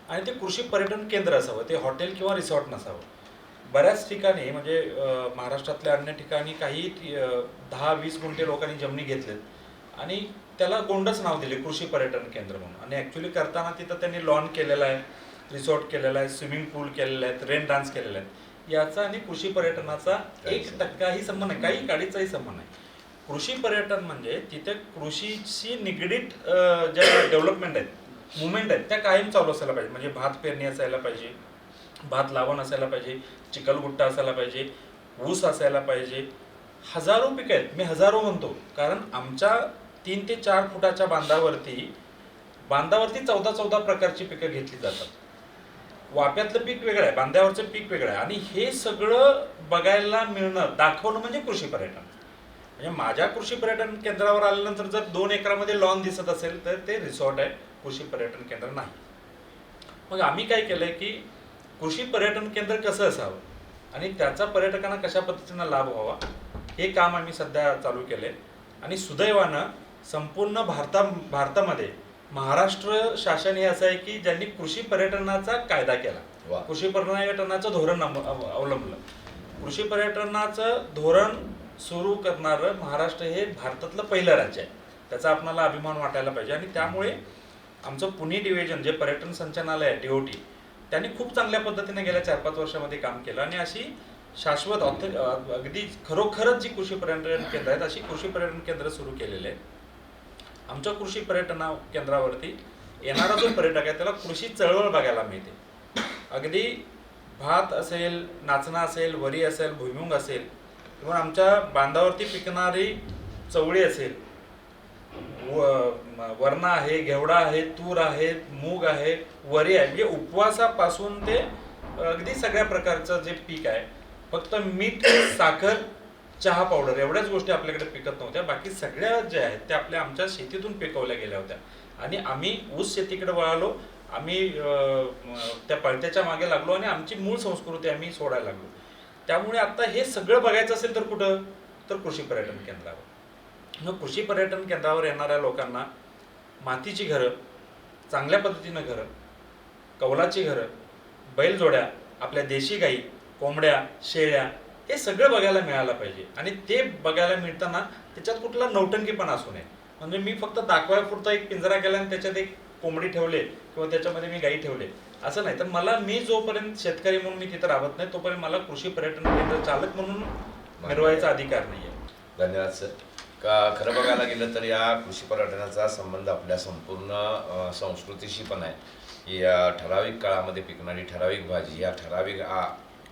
आणि ते कृषी पर्यटन केंद्र असावं, ते हॉटेल किंवा रिसॉर्ट नसावं. बऱ्याच ठिकाणी म्हणजे महाराष्ट्रातल्या अन्य ठिकाणी काही 10-20 गुंठे लोकांनी जमिनी घेतलेत आणि त्याला गोंडच नाव दिले कृषी पर्यटन केंद्र म्हणून. आणि ॲक्च्युली करताना तिथं त्यांनी लॉन केलेलं आहे, रिसॉर्ट केलेला आहे, स्विमिंग पूल केलेले आहेत, रेन डान्स केलेले आहेत. याचा आणि कृषी पर्यटनाचा 1% संबंध नाही, काही काडीचाही संबंध नाही. कृषी पर्यटन म्हणजे तिथे कृषीशी निगडीत ज्या डेव्हलपमेंट आहेत, मुवमेंट आहेत, त्या कायम चालू असायला पाहिजे. म्हणजे भात पेरणी असायला पाहिजे, भात लावण असायला पाहिजे, चिखलगुट्टा असायला पाहिजे, ऊस असायला पाहिजे. हजारो पिकं आहेत, मी हजारो म्हणतो कारण आमच्या 3 ते 4 फुटाच्या बांधावरती 14 प्रकारची पिकं घेतली जातात. वाप्यातलं पीक वेगळं आहे, बांध्यावरचं पीक वेगळं आहे आणि हे सगळं बघायला मिळणं, दाखवणं म्हणजे कृषी पर्यटन. म्हणजे माझ्या कृषी पर्यटन केंद्रावर आल्यानंतर जर 2 एकरामध्ये लॉन दिसत असेल तर ते रिसॉर्ट आहे, कृषी पर्यटन केंद्र नाही. मग आम्ही काय केलंय की कृषी पर्यटन केंद्र कसं असावं आणि त्याचा पर्यटकांना कशा पद्धतीनं लाभ व्हावा हे काम आम्ही सध्या चालू केलंय. आणि सुदैवानं संपूर्ण भारतामध्ये महाराष्ट्र शासन हे असं आहे की ज्यांनी कृषी पर्यटनाचा कायदा केला, कृषी पर्यटनाचं धोरण अवलंबलं. कृषी पर्यटनाचं धोरण सुरू करणारं महाराष्ट्र हे भारतातलं पहिलं राज्य आहे. त्याचा आपणाला अभिमान वाटायला पाहिजे. आणि त्यामुळे आमचं पुणे डिव्हिजन जे पर्यटन संचालनालय आहे DOT, त्यांनी खूप चांगल्या पद्धतीने गेल्या 4-5 वर्षामध्ये काम केलं आणि अशी शाश्वत अगदी खरोखरच जी कृषी पर्यटन केंद्र आहेत अशी कृषी पर्यटन केंद्र सुरू केलेले आहेत. आमच्या कृषी पर्यटन केंद्रावरती येणारा जो पर्यटक आहे त्याला कृषी चळवळ बघायला मिळते. अगदी भात असेल, नाचणं असेल, वरी असेल, भुईमुग असेल किंवा आमच्या बांधावरती पिकणारी चवळी असेल, वरणा आहे, घेवडा आहे, तूर आहे, मूग आहे, वरी आहे, म्हणजे उपवासापासून ते अगदी सगळ्या प्रकारचं जे पीक आहे. फक्त मीठ, साखर, चहा पावडर एवढ्याच गोष्टी आपल्याकडे पिकत नव्हत्या. बाकी सगळ्या ज्या आहेत त्या आमच्या शेतीतून पिकवल्या गेल्या होत्या आणि आम्ही ऊस शेतीकडे वळालो. आम्ही त्या पळत्याच्या मागे लागलो आणि आमची मूळ संस्कृती आम्ही सोडायला लागलो. त्यामुळे आता हे सगळं बघायचं असेल तर कुठं, तर कृषी पर्यटन केंद्रावर. मग कृषी पर्यटन केंद्रावर येणाऱ्या लोकांना मातीची घरं, चांगल्या पद्धतीनं घरं, कौलाची घरं, बैलजोड्या, आपल्या देशी गाई, कोंबड्या, शेळ्या हे सगळं बघायला मिळायला पाहिजे. आणि ते बघायला मिळताना त्याच्यात कुठला नौटंकीपणा असू नये. म्हणजे मी फक्त दाखवायपुरता एक पिंजरा केला आणि त्याच्यात एक कोंबडी ठेवले किंवा त्याच्यामध्ये मी गाई ठेवले असं नाही. तर मी जोपर्यंत शेतकरी म्हणून मी तिथं राहत नाही तोपर्यंत मला कृषी पर्यटन केंद्र चालक म्हणून मिरवायचा अधिकार नाही आहे. धन्यवाद सर. खरं बघायला गेलं तर या कृषी पर्यटनाचा संबंध आपल्या संपूर्ण संस्कृतीशी पण आहे. या ठराविक काळामध्ये पिकणारी ठराविक भाजी या ठराविक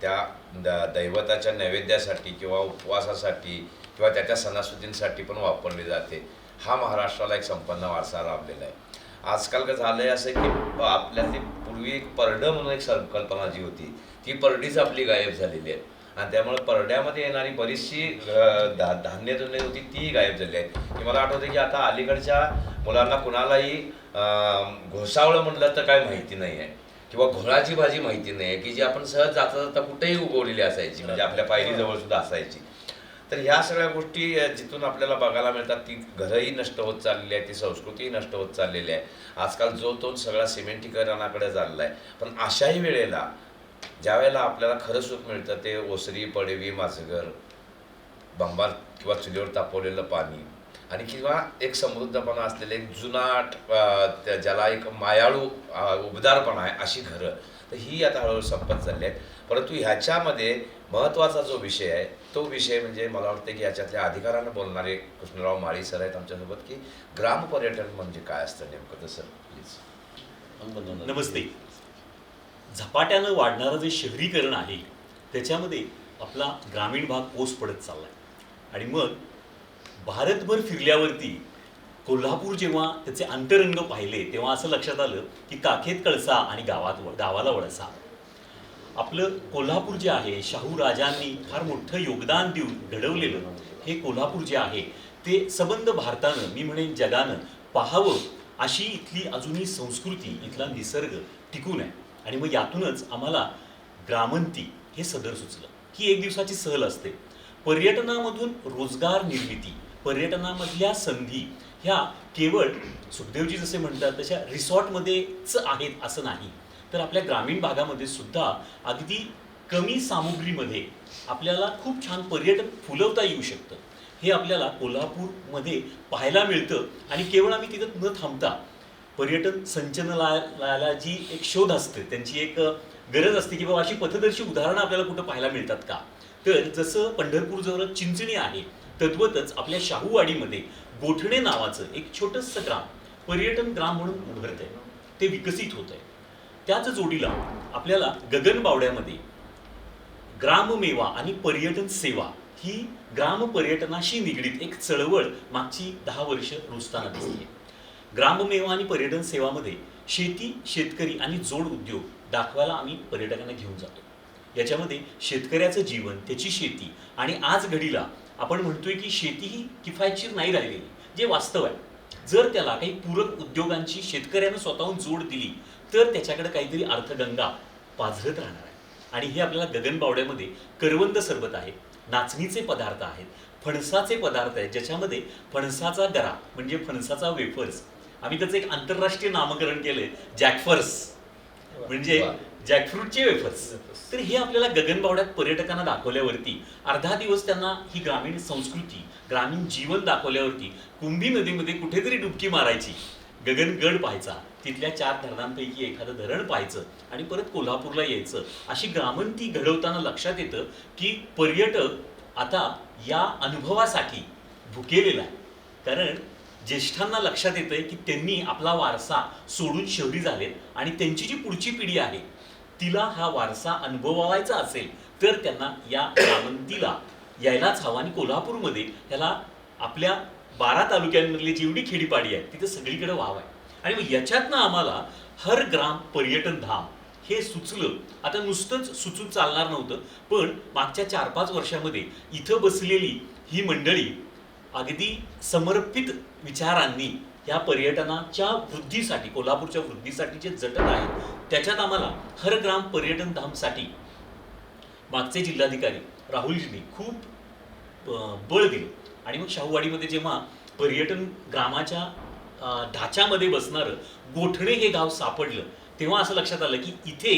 त्या दैवताच्या नैवेद्यासाठी किंवा उपवासासाठी किंवा त्याच्या सणासुदींसाठी पण वापरली जाते. हा महाराष्ट्राला एक संपन्न वारसा लाभलेला आहे. आजकाल का झालं आहे असं की आपल्यातली पूर्वी एक परडं म्हणून एक संकल्पना जी होती ती परडीच आपली गायब झालेली आहे आणि त्यामुळे परड्यामध्ये येणारी बरीचशी धान्य होती ती गायब झाली आहे. की मला आठवतं की आता अलीकडच्या मुलांना कुणालाही घोसावळं म्हटलं तर काय माहिती नाही आहे किंवा घोळाची भाजी माहिती नाही आहे की जी आपण सहज जाता जाता कुठेही उगवलेली असायची, म्हणजे आपल्या पायरीजवळ सुद्धा असायची. तर ह्या सगळ्या गोष्टी जिथून आपल्याला बघायला मिळतात ती घरंही नष्ट होत चाललेली आहे, ती संस्कृतीही नष्ट होत चाललेली आहे. आजकाल जो तो सगळा सिमेंटीकरणाकडे चालला आहे. पण अशाही वेळेला ज्या वेळेला आपल्याला खरं सुख मिळतं ते ओसरी, पडवी, माझघर, बंबार किंवा चुलीवर तापवलेलं पाणी आणि किंवा एक समृद्धपणा असलेलं एक जुनाट ज्याला एक मायाळू उबदारपणा आहे अशी घरं, तर ही आता हळूहळू संपत चालली आहेत. परंतु ह्याच्यामध्ये महत्त्वाचा जो विषय आहे तो विषय म्हणजे मला वाटतं की याच्यातल्या अधिकारानं बोलणारे कृष्णराव माळी सर आहेत आमच्यासोबत, की ग्रामपर्यटन म्हणजे काय असतं नेमकं. तर सर प्लीज. नमस्ते. झपाट्यानं वाढणारं जे शहरीकरण आहे त्याच्यामध्ये आपला ग्रामीण भाग ओस पडत चालला आहे. आणि मग भारतभर फिरल्यावरती कोल्हापूर जेव्हा त्याचे अंतरंग पाहिले तेव्हा असं लक्षात आलं की काखेत कळसा आणि गावाला वळसा. आपलं कोल्हापूर जे आहे शाहू राजांनी फार मोठं योगदान देऊन घडवलेलं हे कोल्हापूर जे आहे ते सबंध भारतानं, मी म्हणेन जगानं पाहावं अशी इथली अजूनही संस्कृती, इथला निसर्ग टिकून आहे. आणि मग यातूनच आम्हाला ग्रामंती हे सदर सुचलं की एक दिवसाची सहल असते. पर्यटनामधून रोजगार निर्मिती, पर्यटनामधल्या संधी ह्या केवळ सुखदेवजी जसे म्हणतात तशा रिसॉर्टमध्येच आहेत असं नाही, तर आपल्या ग्रामीण भागामध्ये सुद्धा अगदी कमी सामुग्रीमध्ये आपल्याला खूप छान पर्यटन फुलवता येऊ शकतं. हे आपल्याला कोल्हापूरमध्ये पाहायला मिळतं. आणि केवळ आम्ही तिथं न थांबता पर्यटन संचालनालयाला जी एक शोध असते, त्यांची एक गरज असते की बाबा अशी पथदर्शी उदाहरणं आपल्याला कुठं पाहायला मिळतात का. तर जसं पंढरपूरजवळ चिंचणी आहे तद्वतच आपल्या शाहूवाडीमध्ये गोठणे नावाचं एक छोटंसं ग्राम पर्यटन ग्राम म्हणून उभरत आहे, ते विकसित होत आहे. त्याच जोडीला आपल्याला गगनबावड्यामध्ये ग्राममेवा आणि पर्यटन सेवा ही ग्राम पर्यटनाशी निगडीत एक चळवळ मागची 10 वर्ष रुजताना दिसते. ग्राममेवा आणि पर्यटन सेवामध्ये शेती, शेतकरी आणि जोड उद्योग दाखवायला आम्ही पर्यटकांना घेऊन जातो. याच्यामध्ये शेतकऱ्याचं जीवन, त्याची शेती आणि आज घडीला आपण म्हणतोय की शेती ही किफायतशीर नाही राहिलेली, जे वास्तव आहे. जर त्याला काही पूरक उद्योगांची शेतकऱ्यानं स्वतःहून जोड दिली तर त्याच्याकडे काहीतरी अर्थगंगा पाझरत राहणार आहे. आणि हे आपल्याला गगनबावड्यामध्ये करवंद सरबत आहे, नाचणीचे पदार्थ आहेत, फणसाचे पदार्थ आहेत, ज्याच्यामध्ये फणसाचा गरा म्हणजे फणसाचा वेफर्स, आम्ही त्याचं एक आंतरराष्ट्रीय नामकरण केलंय जॅकफर्स, म्हणजे जॅकफ्रूटचे वेफर्स. तर हे आपल्याला गगनबावड्यात पर्यटकांना दाखवल्यावरती अर्धा दिवस त्यांना ही ग्रामीण संस्कृती, ग्रामीण जीवन दाखवल्यावरती कुंभी नदीमध्ये कुठेतरी डुबकी मारायची, गगनगड पाहायचा, तिथल्या 4 धरणांपैकी एखादं धरण पाहायचं आणि परत कोल्हापूरला यायचं, अशी ग्रामंती घडवताना लक्षात येतं की पर्यटक आता या अनुभवासाठी भुकेलेला आहे. कारण ज्येष्ठांना लक्षात येतंय की त्यांनी आपला वारसा सोडून शहरी झालेत आणि त्यांची जी पुढची पिढी आहे तिला हा वारसा अनुभवायचा असेल तर त्यांना या ग्रामंतीला यायलाच हवं. आणि कोल्हापूरमध्ये ह्याला आपल्या 12 तालुक्यांमधली जेवढी खेडीपाडी आहे तिथं सगळीकडे वाव आहे. आणि मग याच्यातनं आम्हाला हर ग्राम पर्यटन धाम हे सुचलं. आता नुसतंच सुचून चालणार नव्हतं, पण मागच्या 4-5 वर्षामध्ये इथं बसलेली ही मंडळी अगदी समर्पित विचारांनी या पर्यटनाच्या वृद्धीसाठी, कोल्हापूरच्या वृद्धीसाठी जे झटत आहेत त्याच्यात आम्हाला हर ग्राम पर्यटन धामसाठी मागचे जिल्हाधिकारी राहुलजींनी खूप बळ दिलं. आणि मग शाहूवाडीमध्ये जेव्हा पर्यटन ग्रामाच्या ढाच्यामध्ये बसणारं गोठणे हे गाव सापडलं तेव्हा असं लक्षात आलं की इथे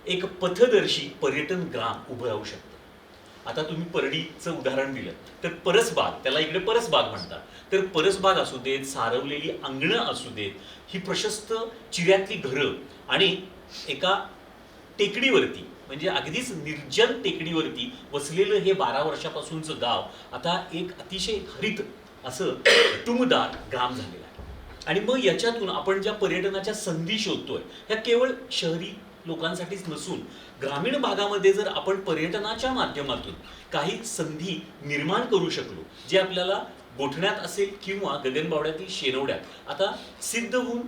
एक पथदर्शी पर्यटन ग्राम उभं राहू शकतं. आता तुम्ही परडीचं उदाहरण दिलं तर परसबाग, त्याला इकडे परसबाग म्हणतात, तर परसबाग असू देत, सारवलेली अंगणं असू देत, ही प्रशस्त चिऱ्यातली घरं आणि एका टेकडीवरती म्हणजे अगदीच निर्जन टेकडीवरती वसलेलं हे 12 वर्षापासूनचं गाव आता एक अतिशय हरित असं टुमदार ग्राम झालेलं आहे. आणि मग याच्यातून आपण ज्या पर्यटनाच्या संधी शोधतोय ह्या केवळ शहरी लोकांसाठीच नसून ग्रामीण भागामध्ये जर आपण पर्यटनाच्या माध्यमातून काही संधी निर्माण करू शकलो, जे आपल्याला गोठण्यात असेल किंवा गगनबावड्यातील शेनवड्यात आता सिद्ध होऊन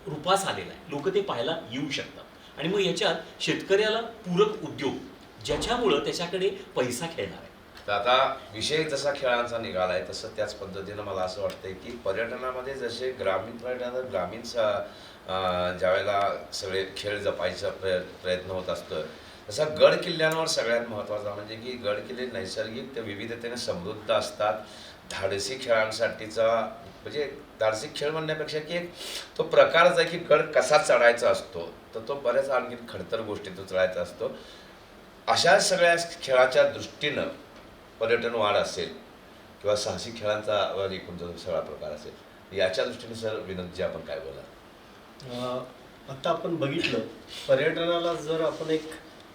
रूपास आलेला आहे, लोक ते पाहायला येऊ शकतात. आणि मग याच्यात शेतकऱ्याला पूरक उद्योग ज्याच्यामुळं त्याच्याकडे पैसा खेळणार आहे. तर आता विषय जसा खेळांचा निघाला आहे तसं त्याच पद्धतीनं मला असं वाटतंय की पर्यटनामध्ये जसे ग्रामीण पर्यटनात ग्रामीण ज्यावेळेला सगळे खेळ जपायचा प्रयत्न होत असतं, तसा गड किल्ल्यांवर सगळ्यात महत्त्वाचा म्हणजे की गड किल्ले नैसर्गिक त्या विविधतेने समृद्ध असतात. धाडसी खेळांसाठीचा म्हणजे धाडसी खेळ म्हणण्यापेक्षा की एक तो प्रकारच आहे की गड कसा चढायचा असतो, तर तो बऱ्याच आणखी खडतर गोष्टी तो चढायचा असतो. अशा सगळ्या खेळाच्या दृष्टीनं पर्यटन वाढ असेल किंवा साहसी खेळांचा एकूण जो सगळा प्रकार असेल याच्या दृष्टीने सर विनोदजी आपण काय बोला? आता आपण बघितलं पर्यटनाला जर आपण एक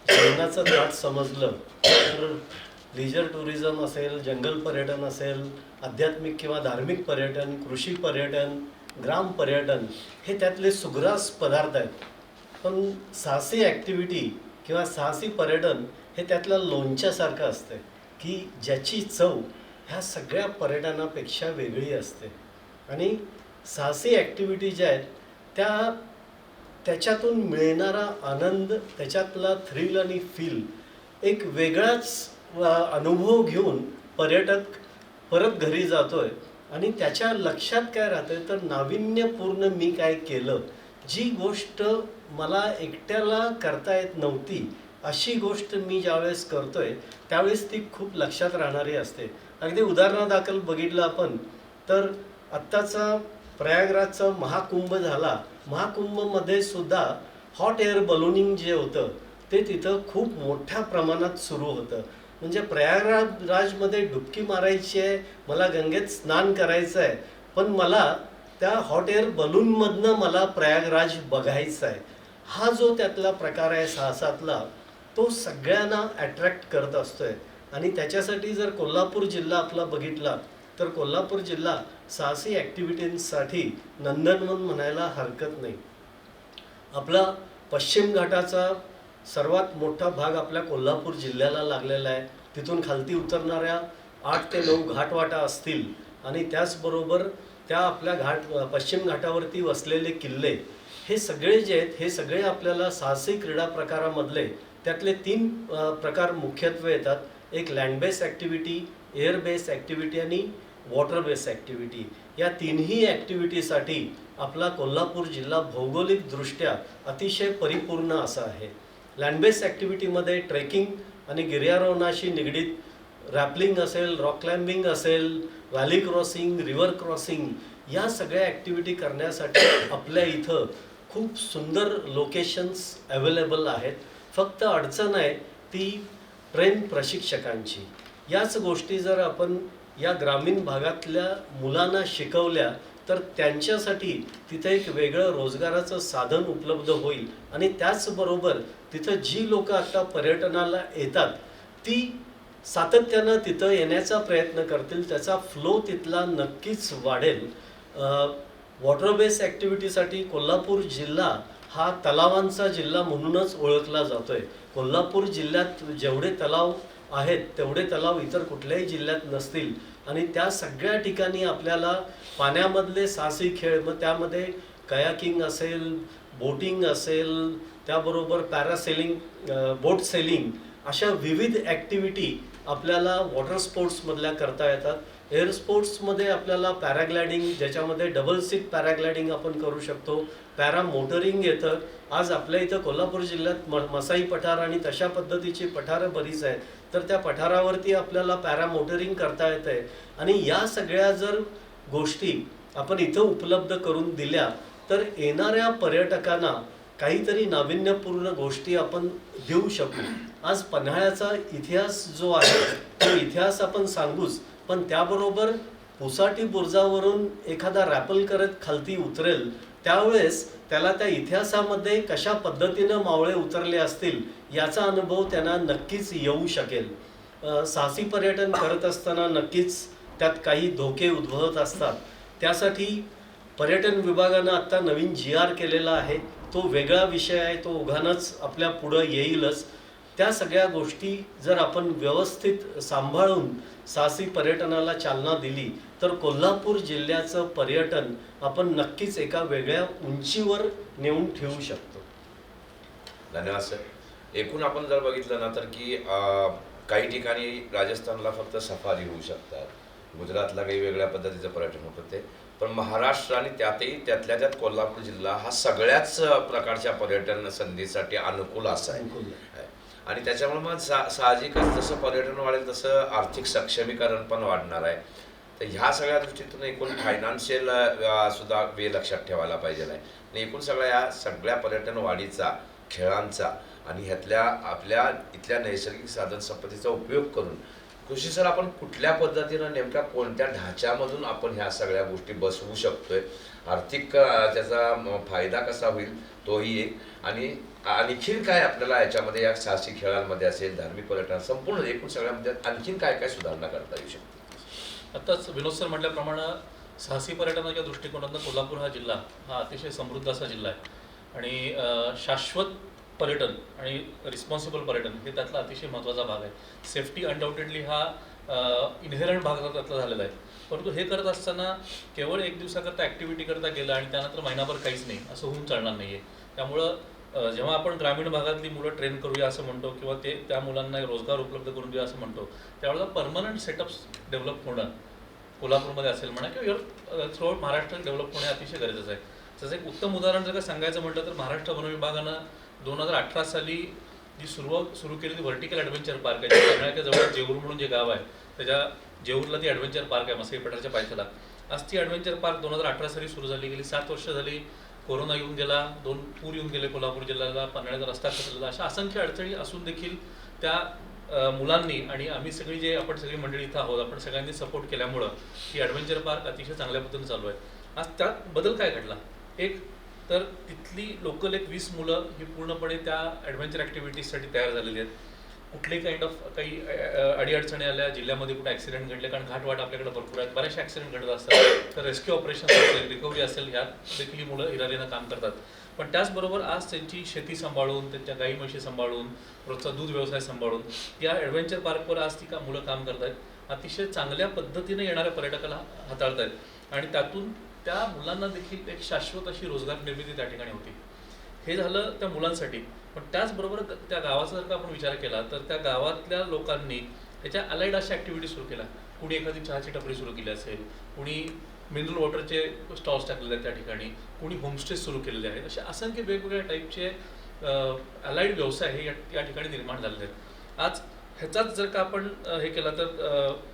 जीवनाचं थाट समजलं तर लेजर टुरिझम असेल, जंगल पर्यटन असेल, आध्यात्मिक किंवा धार्मिक पर्यटन, कृषी पर्यटन, ग्राम पर्यटन हे त्यातले सुग्रास पदार्थ आहेत. पण साहसी ॲक्टिव्हिटी किंवा साहसी पर्यटन हे त्यातल्या लोणच्यासारखं असतं की ज्याची चव ह्या सगळ्या पर्यटनापेक्षा वेगळी असते. आणि साहसी ॲक्टिव्हिटी ज्या आहेत त्याच्यातून मिळणारा आनंद, त्याच्यातला थ्रिल आणि फील एक वेगळाच अनुभव घेऊन पर्यटक परत घरी जातोय आणि त्याच्या लक्षात काय राहतंय तर नाविन्यपूर्ण मी काय केलं, जी गोष्ट मला एकट्याला करता येत नव्हती अशी गोष्ट मी ज्यावेळेस करतोय त्यावेळेस ती खूप लक्षात राहणारी असते. अगदी उदाहरणादाखल बघितलं आपण तर आत्ताचा प्रयागराजचा महाकुंभ झाला. महाकुंभमध्ये सुद्धा हॉट एअर बलूनिंग जे होतं ते तिथं खूप मोठ्या प्रमाणात सुरू होतं. म्हणजे प्रयागराजमध्ये डुबकी मारायची आहे, मला गंगेत स्नान करायचं आहे, पण मला त्या हॉट एअर बलूनमधनं मला प्रयागराज बघायचं आहे. हा जो त्यातला प्रकार आहे साहसातला तो सगळ्यांना अट्रॅक्ट करत असतोय. आणि त्याच्यासाठी जर कोल्हापूर जिल्हा आपला बघितला तर कोल्हापूर जिल्हा साहसी ॲक्टिव्हिटींसाठी नंदनवन म्हणायला हरकत नाही. आपला पश्चिम घाटाचा सर्वात मोठा भाग आपल्या कोल्हापूर जिल्ह्याला लागलेला आहे. तिथून खालती उतरणाऱ्या 8 ते 9 घाटवाटा असतील आणि त्याचबरोबर त्या आपल्या पश्चिम घाटावरती वसलेले किल्ले हे सगळे जे आहेत हे सगळे आपल्याला साहसी क्रीडा प्रकारामधले त्यातले 3 प्रकार मुख्यत्वे येतात. एक land base activity, air base activity आणि वॉटर बेस ॲक्टिव्हिटी. या तिन्ही ॲक्टिव्हिटीसाठी आपला कोल्हापूर जिल्हा भौगोलिकदृष्ट्या अतिशय परिपूर्ण असा आहे. लँड बेस ॲक्टिव्हिटीमध्ये ट्रेकिंग आणि गिर्यारोहणाशी निगडीत रॅपलिंग असेल, रॉक क्लाइम्बिंग असेल, व्हॅली क्रॉसिंग, रिव्हर क्रॉसिंग या सगळ्या ॲक्टिव्हिटी करण्यासाठी आपल्या इथं खूप सुंदर लोकेशन्स अवेलेबल आहेत. फक्त अडचण आहे ती ट्रेन प्रशिक्षकांची. याच गोष्टी जर आपण या ग्रामीण भागातल्या मुलांना शिकवल्या तर त्यांच्यासाठी तिथं एक वेगळं रोजगाराचं साधन उपलब्ध होईल. आणि त्याचबरोबर तिथं जी लोक आता पर्यटनाला येतात ती सातत्यानं तिथं येण्याचा प्रयत्न करतील. त्याचा फ्लो तिथला नक्कीच वाढेल. वॉटर बेस ॲक्टिव्हिटीसाठी कोल्हापूर जिल्हा हा तलावांचा जिल्हा म्हणूनच ओळखला जातो आहे. कोल्हापूर जिल्ह्यात जेवढे तलाव आहेत तेवढे तलाव इतर कुठल्याही जिल्ह्यात नसतील. आणि त्या सगळ्या ठिकाणी आपल्याला पाण्यामधले साहसी खेळ, मग त्यामध्ये कयाकिंग असेल, बोटिंग असेल, त्याबरोबर पॅरासेलिंग, बोट सेलिंग, अशा विविध ॲक्टिव्हिटी आपल्याला वॉटर स्पोर्ट्समधल्या करता येतात. एअर स्पोर्ट्समध्ये आपल्याला पॅराग्लायडिंग, ज्याच्यामध्ये डबल सीट पॅराग्लायडिंग आपण करू शकतो, पॅरा मोटरिंग येतं. आज आपल्या इथं कोल्हापूर जिल्ह्यात मसाई पठार आणि तशा पद्धतीची पठारं बरीच आहेत, तर त्या पठारावरती आपल्याला पॅरा मोटरिंग करता येतं आहे. आणि या सगळ्या जर गोष्टी आपण इथं उपलब्ध करून दिल्या तर येणाऱ्या पर्यटकांना काहीतरी नाविन्यपूर्ण गोष्टी आपण देऊ शकू. आज पन्हाळ्याचा इतिहास जो आहे तो इतिहास आपण सांगूच, पण त्याबरोबर पुसाटी बुर्जावरून एखादा रॅपल करत खालती उतरेल त्यावेळेस त्याला त्या इतिहासामध्ये कशा पद्धतीनं मावळे उतरले असतील याचा अनुभव त्यांना नक्कीच येऊ शकेल. साहसी पर्यटन करत असताना नक्कीच त्यात काही धोके उद्भवत असतात. त्यासाठी पर्यटन विभागानं आत्ता नवीन GR केलेला आहे. तो वेगळा विषय आहे, तो उघानच आपल्या पुढं येईलच. त्या सगळ्या गोष्टी जर आपण व्यवस्थित सांभाळून साहसी पर्यटनाला चालना दिली तर कोल्हापूर जिल्ह्याचं पर्यटन आपण नक्कीच एका वेगळ्या उंचीवर नेऊन ठेवू शकतो. धन्यवाद सर. एकूण आपण जर बघितलं ना तर की काही ठिकाणी राजस्थानला फक्त सफारी होऊ शकतात, गुजरातला काही वेगळ्या पद्धतीचं पर्यटन होतं ते, पण महाराष्ट्र आणि त्यातही त्यातल्या त्यात कोल्हापूर जिल्हा हा सगळ्याच प्रकारच्या पर्यटन संधीसाठी अनुकूल असा आहे. आणि त्याच्यामुळे मग साहजिकच जसं पर्यटन वाढेल तसं आर्थिक सक्षमीकरण पण वाढणार आहे. तर ह्या सगळ्या दृष्टीतून एकूण फायनान्शियल सुद्धा वे लक्षात ठेवायला पाहिजे आहे. आणि एकूण या सगळ्या पर्यटन वाढीचा, खेळांचा आणि ह्यातल्या आपल्या इथल्या नैसर्गिक साधन संपत्तीचा उपयोग करून कृषी सर आपण कुठल्या पद्धतीनं नेमक्या कोणत्या ढाच्यामधून आपण ह्या सगळ्या गोष्टी बसवू शकतोय, आर्थिक त्याचा फायदा कसा होईल तोही एक, आणि आणखीन काय आपल्याला याच्यामध्ये या साहसी खेळांमध्ये असेल, धार्मिक पर्यटन, संपूर्ण एकूण सगळ्यामध्ये आणखीन काय काय सुधारणा करता येऊ शकते. आत्ताच विनोद सर म्हटल्याप्रमाणे साहसी पर्यटनाच्या दृष्टिकोनातून कोल्हापूर हा जिल्हा हा अतिशय समृद्ध असा जिल्हा आहे. आणि शाश्वत पर्यटन आणि रिस्पॉन्सिबल पर्यटन हे त्यातला अतिशय महत्त्वाचा भाग आहे. सेफ्टी अनडाऊटेडली हा इनहेरंट भाग त्यातला झालेला आहे. परंतु हे करत असताना केवळ एक दिवसाकरता ॲक्टिव्हिटी करता गेलं आणि त्यानंतर महिनाभर काहीच नाही असं होऊन चालणार नाही आहे. त्यामुळं जेव्हा आपण ग्रामीण भागातली मुलं ट्रेन करूया असं म्हणतो किंवा त्या मुलांना रोजगार उपलब्ध करून देऊया असं म्हणतो, त्यावेळेला परमनंट सेटअप्स डेव्हलप होणं कोल्हापूरमध्ये असेल म्हणा किंवा थ्रूआउट महाराष्ट्र डेव्हलप होणे अतिशय गरजेचं आहे. तसं एक उत्तम उदाहरण जर का सांगायचं म्हटलं तर महाराष्ट्र वन विभागानं 2018 साली जी सुरू केलेली व्हर्टिकल ॲडव्हेंचर पार्क आहे, पन्हाळ्याच्या जवळ जेऊर म्हणून जे गाव आहे त्याच्या जेऊरला ती ॲडव्हेंचर पार्क आहे मसाई पठारच्या पायथ्याला. आज ती ॲडव्हेंचर पार्क 2018 साली सुरू झाली. गेली 7 वर्ष झाली. कोरोना येऊन गेला, 2 पूर येऊन गेले कोल्हापूर जिल्ह्याला, पन्हाळ्याचा रस्ता खचलेला, अशा असंख्य अडचणी असून देखील त्या मुलांनी आणि आम्ही सगळी जे आपण सगळी मंडळी इथं आहोत आपण सगळ्यांनी सपोर्ट केल्यामुळं ही ॲडव्हेंचर पार्क अतिशय चांगल्या पद्धतीने चालू आहे. आज त्यात बदल काय घडला, एक तर तिथली लोकल एक 20 मुलं ही पूर्णपणे त्या ॲडव्हेंचर ॲक्टिव्हिटीजसाठी तयार झालेली आहेत. कुठलेही काइंड ऑफ काही अडीअडचणी आल्या, जिल्ह्यामध्ये कुठे ॲक्सिडेंट घडले, कारण घाटवाट आपल्याकडे भरपूर आहेत, बरेचसे ॲक्सिडेंट घडत असतात, तर रेस्क्यू ऑपरेशन असेल, रिकव्हरी असेल, ह्यात देखील ही मुलं हिरारीनं काम करतात. पण त्याचबरोबर आज त्यांची शेती सांभाळून, त्यांच्या गाई म्हशी सांभाळून, रोजचा दूध व्यवसाय सांभाळून या ॲडव्हेंचर पार्कवर आज ती मुलं काम करत आहेत. अतिशय चांगल्या पद्धतीने येणाऱ्या पर्यटकाला हाताळत आहेत आणि त्यातून त्या मुलांना देखील एक शाश्वत अशी रोजगार निर्मिती त्या ठिकाणी होती. हे झालं त्या मुलांसाठी. पण त्याचबरोबर त्या गावाचा जर का आपण विचार केला तर त्या गावातल्या लोकांनी त्याच्या अलाइड अशा ॲक्टिव्हिटी सुरू केल्या. कुणी एखादी चहाची टपरी सुरू केली असेल, कुणी मिनरल वॉटरचे स्टॉल्स टाकलेले आहेत त्या ठिकाणी, कुणी होमस्टे सुरू केलेले आहेत. असे असंख्य वेगवेगळ्या टाईपचे अलाइड व्यवसाय हे या ठिकाणी निर्माण झालेले आहेत. आज ह्याचाच जर का आपण हे केलं तर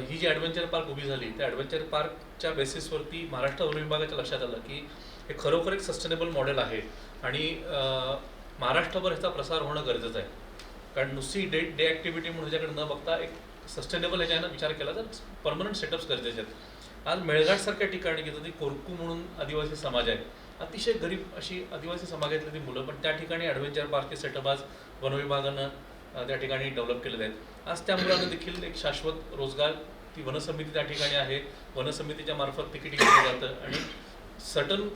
ही जी ॲडव्हेंचर पार्क उभी झाली त्या ॲडव्हेंचर पार्कच्या बेसिसवरती महाराष्ट्र वन विभागाच्या लक्षात आलं की हे खरोखर एक सस्टेनेबल मॉडेल आहे आणि महाराष्ट्रभर ह्याचा प्रसार होणं गरजेचं आहे. कारण नुसती डे ॲक्टिव्हिटी म्हणून ह्याच्याकडे न बघता एक सस्टेनेबल ह्याच्यानं विचार केला तर परमनंट सेटअप्स गरजेचे आहेत. आज मेळघाटसारख्या ठिकाणी घेतलं ती कोरकू म्हणून आदिवासी समाज आहे, अतिशय गरीब अशी आदिवासी समाजातली ती मुलं, पण त्या ठिकाणी ॲडव्हेंचर पार्कचे सेटअप आज वनविभागानं त्या ठिकाणी डेव्हलप केलेले आहेत. आज त्या मुलांना देखील एक शाश्वत रोजगार ती वनसमिती त्या ठिकाणी आहे, वनसमितीच्या मार्फत तिकीट केलं जातं आणि सर्टन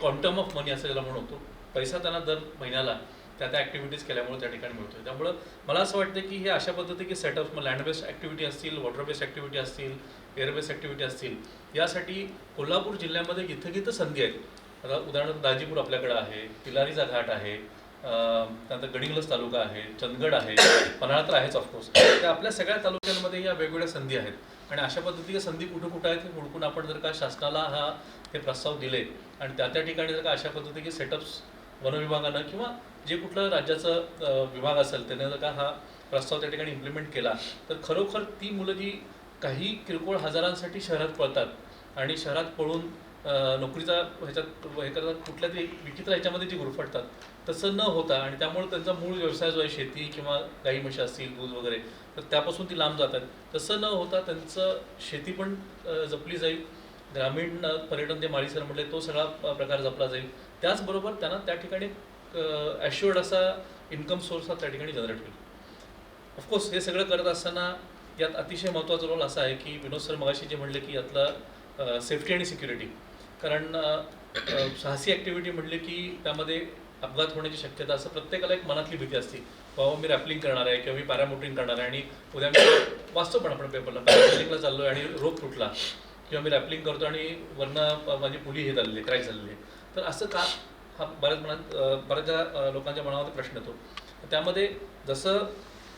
क्वांटम ऑफ मनी असं ज्याला म्हणतो, पैसा त्यांना दर महिन्याला त्या ॲक्टिव्हिटीज केल्यामुळे त्या ठिकाणी मिळतो. त्यामुळं मला असं वाटतं की हे अशा पद्धती की सेटअप लँड बेस्ड ॲक्टिव्हिटी असतील, वॉटर बेस्ड ॲक्टिव्हिटी असतील, एअर बेस्ड ॲक्टिव्हिटी असतील, यासाठी कोल्हापूर जिल्ह्यामध्ये जिथं संधी आहेत. आता उदाहरणार्थ दाजीपूर आपल्याकडं आहे, तिलारीचा घाट आहे, त्यानंतर गडिंग्लज तालुका आहे, चंदगड आहे, पन्हाळा तर आहेच ऑफकोर्स. त्या आपल्या सगळ्या तालुक्यांमध्ये या वेगवेगळ्या संधी आहेत आणि अशा पद्धतीच्या संधी कुठं आहेत हे हुडकून आपण जर का शासनाला हे प्रस्ताव दिले आणि त्या ठिकाणी जर का अशा पद्धतीचे सेटअप्स वनविभागानं किंवा जे कुठलं राज्याचं विभाग असेल त्याने जर का हा प्रस्ताव त्या ठिकाणी इम्प्लिमेंट केला तर खरोखर ती मुलं जी काही किरकोळ हजारांसाठी शहरात पळतात आणि शहरात पळून नोकरीचा ह्याच्यात हे करतात, कुठल्या तरी विचित्र ह्याच्यामध्ये जी गुरफटतात तसं न होता आणि त्यामुळे त्यांचा मूळ व्यवसाय जो आहे शेती किंवा गाई म्हशी असतील, दूध वगैरे, तर त्यापासून ती लांब जातात. तसं न होता त्यांचं शेती पण जपली जाईल, ग्रामीण पर्यटन ते माळी सर म्हटले तो सगळा प्रकार जपला जाईल, त्याचबरोबर त्यांना त्या ठिकाणी ॲश्युअर्ड असा इन्कम सोर्स हा त्या ठिकाणी जनरेट होईल. ऑफकोर्स हे सगळं करत असताना यात अतिशय महत्त्वाचा रोल असा आहे की विनोद सर मगाशी जे म्हणले की यातलं सेफ्टी आणि सिक्युरिटी, कारण साहसी ॲक्टिव्हिटी म्हणले की त्यामध्ये अपघात होण्याची शक्यता, असं प्रत्येकाला एक मनातली भीती असते, बाबा मी रॅपलिंग करणार आहे किंवा मी पॅरामोटरिंग करणार आहे आणि उद्या मी वाचतो पण आपण पेपरला पॅरासेलिंगला चाललो आहे आणि रोप तुटला किंवा मी रॅपलिंग करतो आणि वरनं माझी पुली हे झालेली क्रॅक झालेली आहे, तर असं का हा बऱ्याचशा लोकांच्या मनामध्ये प्रश्न येतो. त्यामध्ये जसं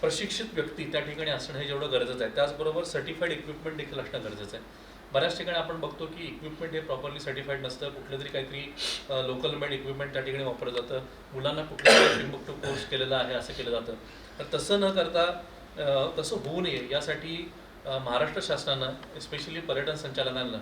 प्रशिक्षित व्यक्ती त्या ठिकाणी असणं हे जेवढं गरजेचं आहे त्याचबरोबर सर्टिफाईड इक्विपमेंट देखील असणं गरजेचं आहे. बऱ्याच ठिकाणी आपण बघतो की इक्विपमेंट हे प्रॉपरली सर्टिफाईड नसतं, कुठलं तरी काहीतरी लोकल मेड इक्विपमेंट त्या ठिकाणी वापरलं जातं, मुलांना कुठल्याही टिंबुक्टू कोर्स केलेला आहे असं केलं जातं. तर तसं न करता तसं होऊ नये यासाठी महाराष्ट्र शासनानं एस्पेशली पर्यटन संचालनानं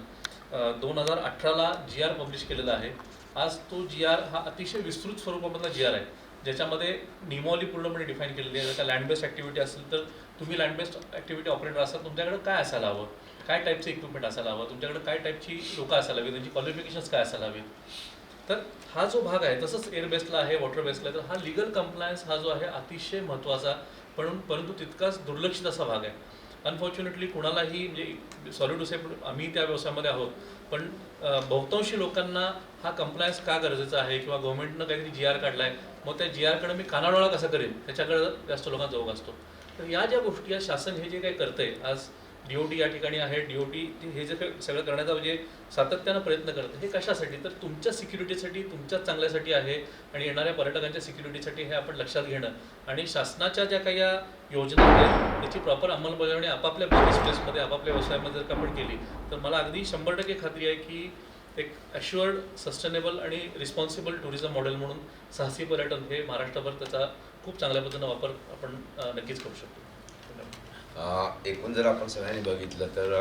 2018ला GR पब्लिश केलेला आहे. आज तो GR हा अतिशय विस्तृत स्वरूपामधला GR आहे, ज्याच्यामध्ये नियमावली पूर्णपणे डिफाईन केलेली आहे. जर का लँड बेस्ड ॲक्टिव्हिटी असेल तर तुम्ही लँड बेस्ड ॲक्टिव्हिटी ऑपरेटर असाल, तुमच्याकडे काय असायला हवं, काय टाईपचं इक्विपमेंट असायला हवं, तुमच्याकडे काय टाईपची लोकं असायला हवी, त्यांची क्वालिफिकेशन्स काय असायला हवीत. तर हा जो भाग आहे तसंच एअर बेस्डला आहे, वॉटर बेस्डला आहे, तर हा लिगल कंप्लायन्स हा जो आहे अतिशय महत्त्वाचा परंतु तितकाच दुर्लक्षित असा भाग आहे. अनफॉर्च्युनेटली कुणालाही म्हणजे सॉरी टू से आम्ही त्या व्यवसायामध्ये आहोत, पण बहुतांशी लोकांना हा कंप्लायन्स का गरजेचा आहे किंवा गव्हर्नमेंटनं काहीतरी GR काढला आहे, मग त्या GRकडे मी कानाडोळा कसा करेन त्याच्याकडे जास्त लोकांचा ओघ असतो. तर या ज्या गोष्टी या शासन हे जे काही करतंय, आज DOT या ठिकाणी आहे, DOT हे जे काही सगळं करण्याचा म्हणजे सातत्यानं प्रयत्न करतं, हे कशासाठी तर तुमच्या सिक्युरिटीसाठी, तुमच्याच चांगल्यासाठी आहे आणि येणाऱ्या पर्यटकांच्या सिक्युरिटीसाठी हे आपण लक्षात घेणं आणि शासनाच्या ज्या काही या योजना आहेत त्याची प्रॉपर अंमलबजावणी आपापल्या बिझनेस प्लेसमध्ये आपापल्या व्यवसायामध्ये जर का आपण केली तर मला अगदी 100% खात्री आहे की एक ॲश्युअर्ड सस्टेनेबल आणि रिस्पॉन्सिबल टुरिझम मॉडेल म्हणून साहसी पर्यटन हे महाराष्ट्रभर त्याचा खूप चांगल्या पद्धतीनं वापर आपण नक्कीच करू शकतो. एकूण जर आपण सगळ्यांनी बघितलं तर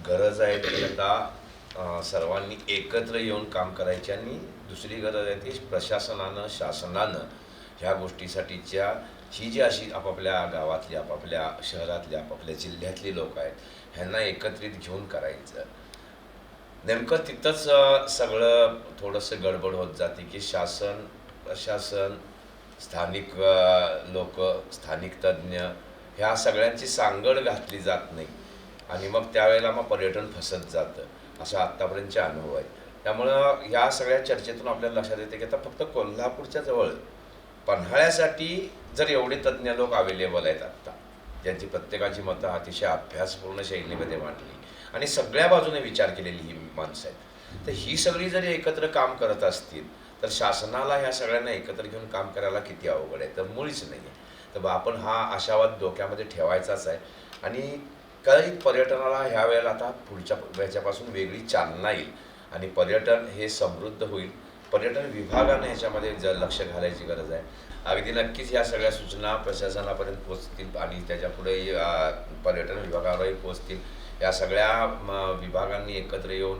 गरज आहे की आता सर्वांनी एकत्र येऊन काम करायची आणि दुसरी गरज आहे ती प्रशासनानं शासनानं ह्या गोष्टीसाठीच्या ही जी अशी आपापल्या गावातली आपापल्या शहरातली आपापल्या जिल्ह्यातली लोक आहेत ह्यांना एकत्रित घेऊन करायचं. नेमकं तिथंच सगळं थोडंसं गडबड होत जाते की शासन प्रशासन स्थानिक लोक स्थानिक तज्ज्ञ ह्या सगळ्यांची सांगड घातली जात नाही आणि मग त्यावेळेला मग पर्यटन फसत जातं असा आत्तापर्यंतचे अनुभव आहे. त्यामुळं ह्या सगळ्या चर्चेतून आपल्याला लक्षात येते की आता फक्त कोल्हापूरच्या जवळ पन्हाळ्यासाठी जर एवढे तज्ज्ञ लोक अवेलेबल आहेत आत्ता, ज्यांची प्रत्येकाची मतं अतिशय अभ्यासपूर्ण शैलीमध्ये मांडली आणि सगळ्या बाजूने विचार केलेली ही माणसं आहेत, तर ही सगळी जरी एकत्र काम करत असतील तर शासनाला ह्या सगळ्यांना एकत्र घेऊन काम करायला किती अवघड आहे, तर मुळीच नाही आहे. तर आपण हा आशावाद डोक्यामध्ये ठेवायचाच आहे आणि काही पर्यटनाला ह्या वेळेला आता पुढच्या ह्याच्यापासून वेगळी चालना येईल आणि पर्यटन हे समृद्ध होईल. पर्यटन विभागानं ह्याच्यामध्ये लक्ष घालायची गरज आहे. अगदी नक्कीच ह्या सगळ्या सूचना प्रशासनापर्यंत पोचतील आणि त्याच्यापुढे पर्यटन विभागावरही पोचतील. या सगळ्या विभागांनी एकत्र येऊन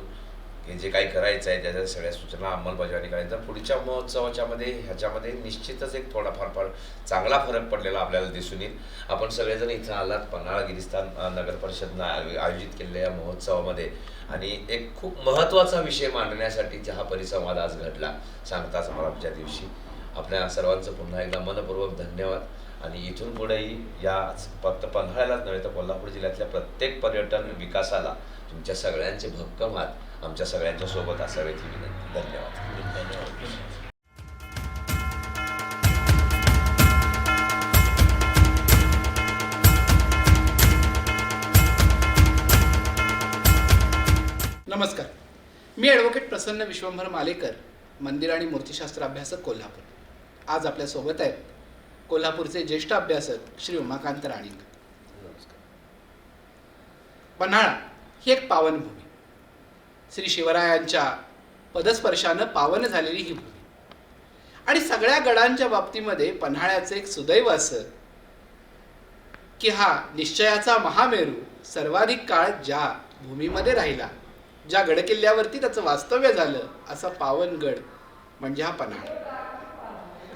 की जे काही करायचं आहे त्याच्या सगळ्या सूचना अंमलबजावणी करायचं. पुढच्या महोत्सवाच्या ह्याच्यामध्ये निश्चितच एक थोडाफार चांगला फरक पडलेला आपल्याला दिसून येईल. आपण सगळेजण इथं आलात पन्हाळा गिरीस्थान नगर परिषदनं आयोजित केलेल्या या महोत्सवामध्ये आणि एक खूप महत्त्वाचा विषय मांडण्यासाठी हा परिसंवाद आज घडला सांगताच समारंभाच्या दिवशी. आपल्या सर्वांचं पुन्हा एकदा मनपूर्वक धन्यवाद. आणि इथून पुढेही या फक्त पन्हाळ्यालाच नव्हे तर कोल्हापूर जिल्ह्यातल्या प्रत्येक पर्यटन विकासाला तुमच्या सगळ्यांचे भक्कम हात आमच्या सगळ्यांच्या सोबत असावेत ही विनंती. धन्यवाद. नमस्कार, मी ॲडव्होकेट प्रसन्न विश्वंभर मालेकर, मंदिर आणि मूर्तिशास्त्र अभ्यासक कोल्हापूर. आज आपल्यासोबत आहेत कोल्हापूरचे ज्येष्ठ अभ्यासक श्री उमाकांत राणिंग. पन्हाळा ही एक पावनभूमी, श्री शिवरायांच्या पदस्पर्शानं पावन झालेली ही भूमी. आणि सगळ्या गडांच्या बाबतीमध्ये पन्हाळ्याचं एक सुदैव असं की हा निश्चयाचा महामेरू सर्वाधिक काळ ज्या भूमीमध्ये राहिला, ज्या गडकिल्ल्यावरती त्याचं वास्तव्य झालं, असा पावनगड म्हणजे हा पन्हाळा.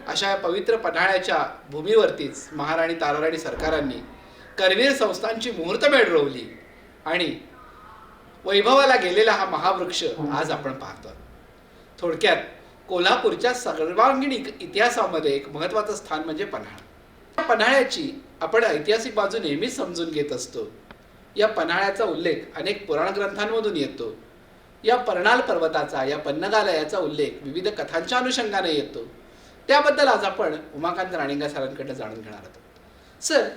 अशा पवित्र पन्हाळ्याच्या भूमीवरतीच महाराणी ताराराणी सरकारांनी करवीर संस्थांची मुहूर्तमेढ रोवली आणि वैभवाला गेलेला हा महावृक्ष आज आपण पाहतो. थोडक्यात कोल्हापूरच्या सर्वांगीण इतिहासामध्ये एक महत्त्वाचं स्थान म्हणजे पन्हाळा. पन्हाळ्याची आपण ऐतिहासिक बाजू नेहमीच समजून घेत असतो. या पन्हाळ्याचा उल्लेख अनेक पुराण ग्रंथांमधून येतो. या पर्णाल पर्वताचा, या पन्नगालयाचा उल्लेख विविध कथांच्या अनुषंगाने येतो. त्याबद्दल आज आपण उमाकांत राणिंगा सरांकडनं जाणून घेणार आहोत. सर,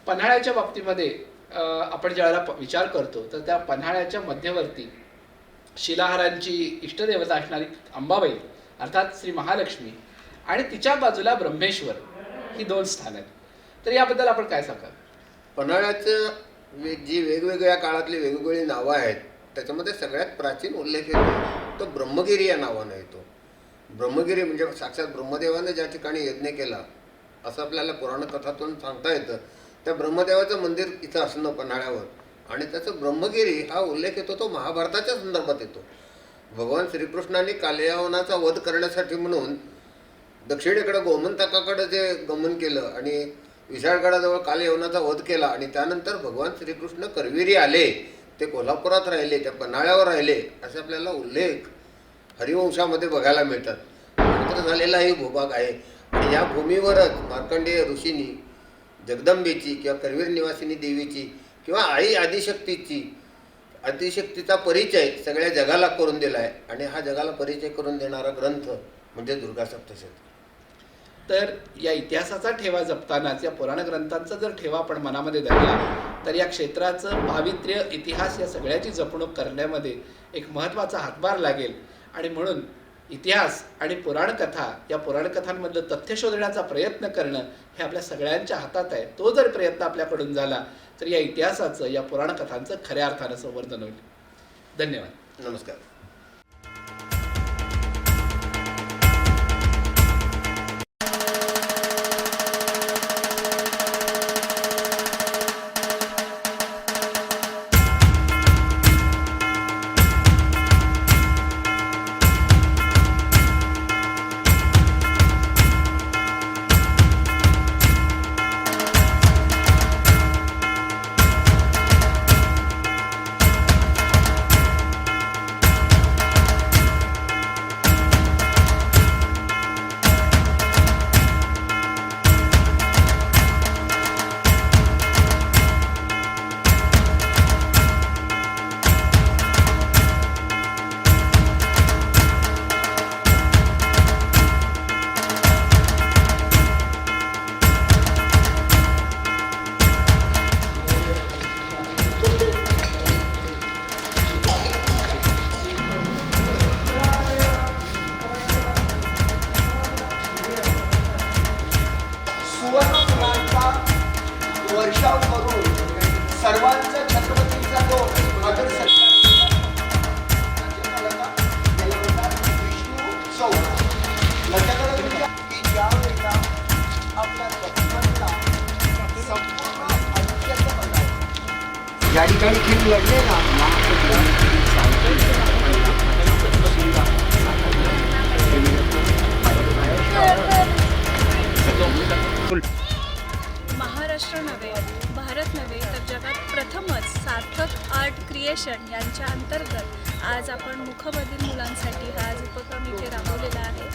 पन्हाळ्याच्या बाबतीमध्ये आपण ज्यावेळेला विचार करतो तर त्या पन्हाळ्याच्या मध्यवर्ती शिलाहारांची इष्टदेवता असणारी अंबाबाई अर्थात श्री महालक्ष्मी आणि तिच्या बाजूला ब्रह्मेश्वर ही दोन स्थान आहेत. तर याबद्दल आपण काय सांगाल? पन्हाळ्याचं जी वेगवेगळ्या काळातली वेगवेगळी नावं आहेत त्याच्यामध्ये सगळ्यात प्राचीन उल्लेख येतो तो ब्रह्मगिरी या नावानं येतो. ब्रह्मगिरी म्हणजे साक्षात ब्रह्मदेवानं ज्या ठिकाणी यज्ञ केला असं आपल्याला पुराणकथातून सांगता येतं. त्या ब्रह्मदेवाचं मंदिर इथं असणं पन्हाळ्यावर आणि त्याचं ब्रह्मगिरी हा उल्लेख येतो तो महाभारताच्या संदर्भात येतो. भगवान श्रीकृष्णांनी कालयावनाचा वध करण्यासाठी म्हणून दक्षिणेकडं गोमंतकाकडं जे गमन केलं आणि विशाळगडाजवळ कालयवनाचा वध केला आणि त्यानंतर भगवान श्रीकृष्ण करवीरी आले, ते कोल्हापुरात राहिले, त्या पन्हाळ्यावर राहिले असे आपल्याला उल्लेख हरिवंशामध्ये बघायला मिळतात. पवित्र झालेलाही भूभाग आहे आणि या भूमीवरच मार्कंडेय ऋषींनी जगदंबेची किंवा करवीर निवासिनी देवीची किंवा आई आदिशक्तीचा परिचय सगळ्या जगाला करून दिला आहे आणि हा जगाला परिचय करून देणारा ग्रंथ म्हणजे दुर्गा सप्तशती. तर या इतिहासाचा ठेवा जपतानाच या पुराण ग्रंथांचा जर ठेवा आपण मनामध्ये धरला तर या क्षेत्राचं पावित्र्य, इतिहास या सगळ्याची जपणूक करण्यामध्ये एक महत्त्वाचा हातभार लागेल. आणि म्हणून इतिहास आणि पुराणकथा या पुराणकथांमधलं तथ्य शोधण्याचा प्रयत्न करणं हे आपल्या सगळ्यांच्या हातात आहे. तो जर प्रयत्न आपल्याकडून झाला तर या इतिहासाचं, या पुराणकथांचं खऱ्या अर्थानं संवर्धन होईल. धन्यवाद. नमस्कार. वर्षाव करून सर्वांचा छत्रपतींचा जो आदर विष्णू उत्सव लक्षात की ज्या वेळेला आपल्या संपूर्ण या ठिकाणी खेळ लढले ना महाराष्ट्र नव्हे, भारत नव्हे तर जगात प्रथमच सार्थक आर्ट क्रिएशन यांच्या अंतर्गत आज आपण मुकबधीर मुलांसाठी हा आज उपक्रम इथे राबवलेला आहे.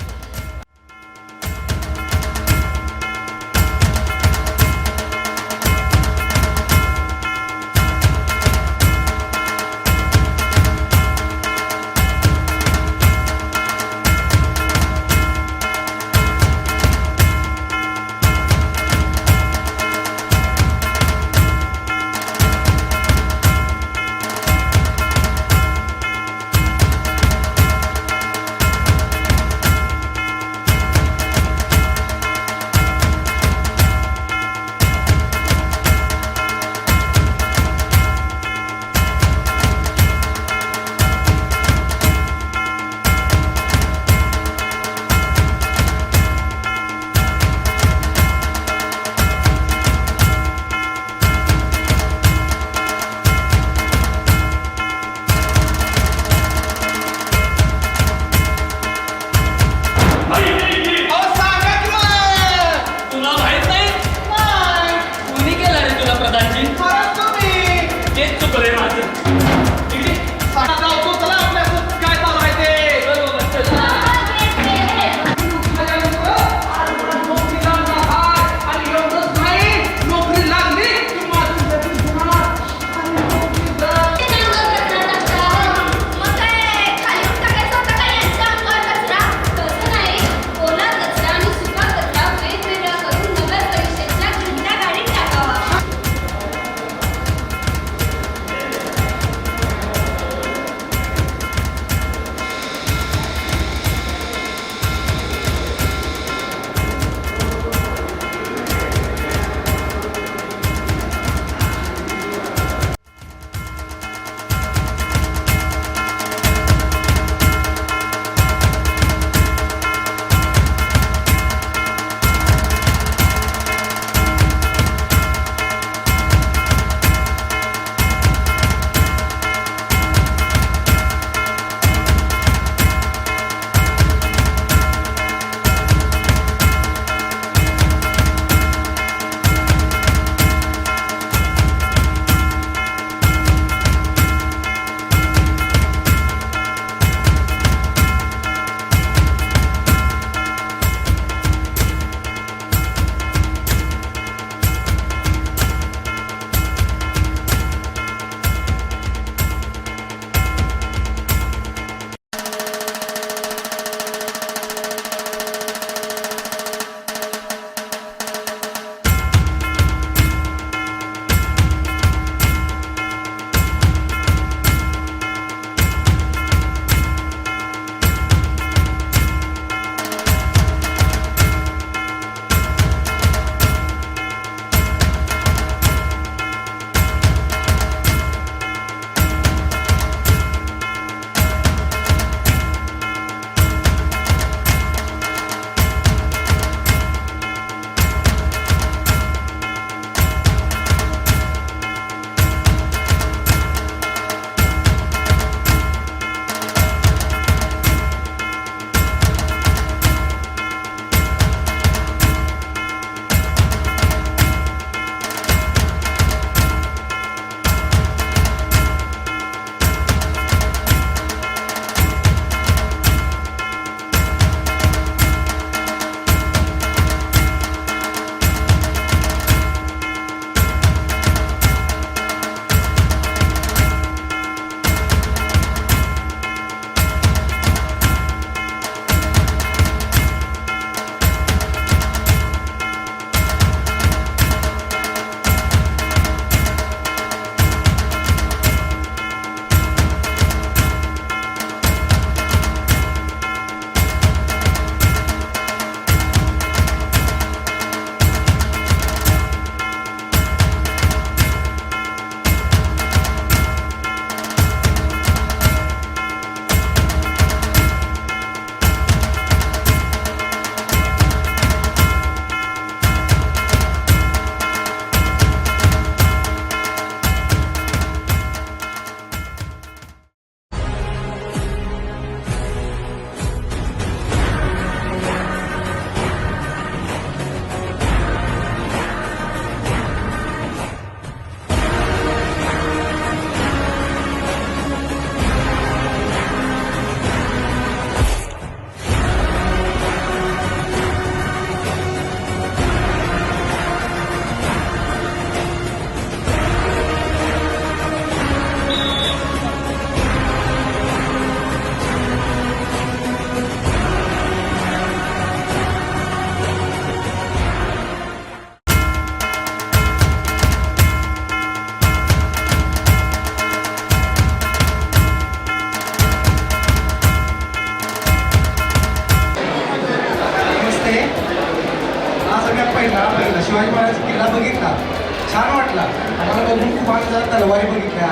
पॉईंट जरा तलवारी बघितल्या,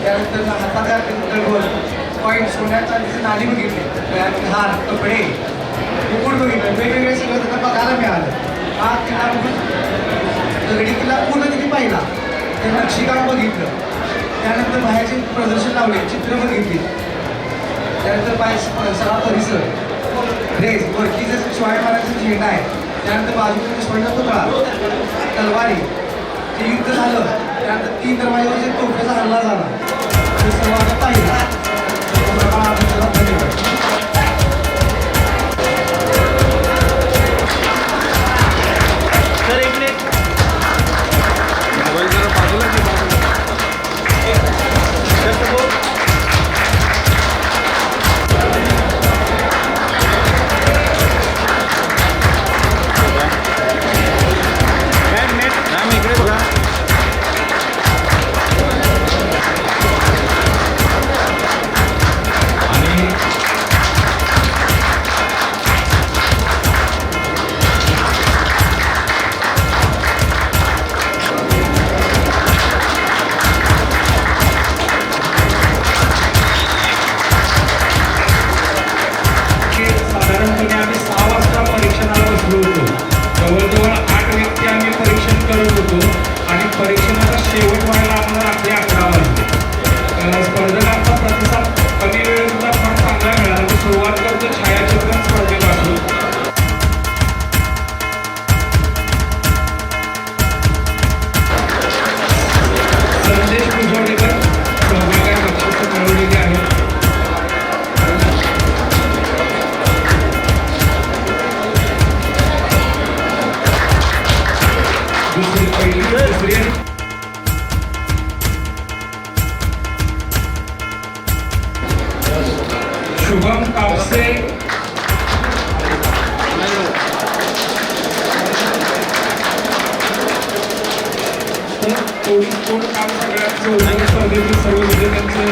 त्यानंतर हाताच्या पॉईंट सोन्याच्या नाणी बघितली, गळ्यातले हार, कपडे, मुकुट बघितलं, वेगवेगळे सगळं त्यांना बघायला मिळालं. हा किल्ला दगडी किल्ला पूर्ण तिथे पाहिला, ते नक्षीकाम बघितलं, त्यानंतर बाहेरचे प्रदर्शन लावले, चित्र बघितली, त्यानंतर बाहेर सगळा परिसर, ड्रेस, वरती जे शिवाजी महाराजांचा झेंडा आहे, त्यानंतर बाजूला शिवाजीचा पुतळा, तलवारी, जे युद्ध झालं, त्यानंतर 3 दरवाजावर जे तोफेचा हल्ला झाला, ते सर्व आता पाहिलं. धन्यवाद. साधारणपणे आम्ही 6 वाजता परीक्षणाला बसलो होतो. जवळजवळ 8 व्यक्ती आम्ही परीक्षण करत होतो आणि परीक्षणाचा शेवट व्हायला आम्हाला रात्री 11 वाजले. स्पर्धकांचा प्रतिसाद कमी वेळेत सुद्धा फार चांगला मिळाला. तर सुरुवात करतो छायाचित्रण स्पर्धेपासून. संदेश भुजवडेकर सहभागी बक्षिसं मिळवलेली आहेत. शुभम कापसे, कोण काम सगळ्यात स्पर्धेतील सर्व विजेत्यांचे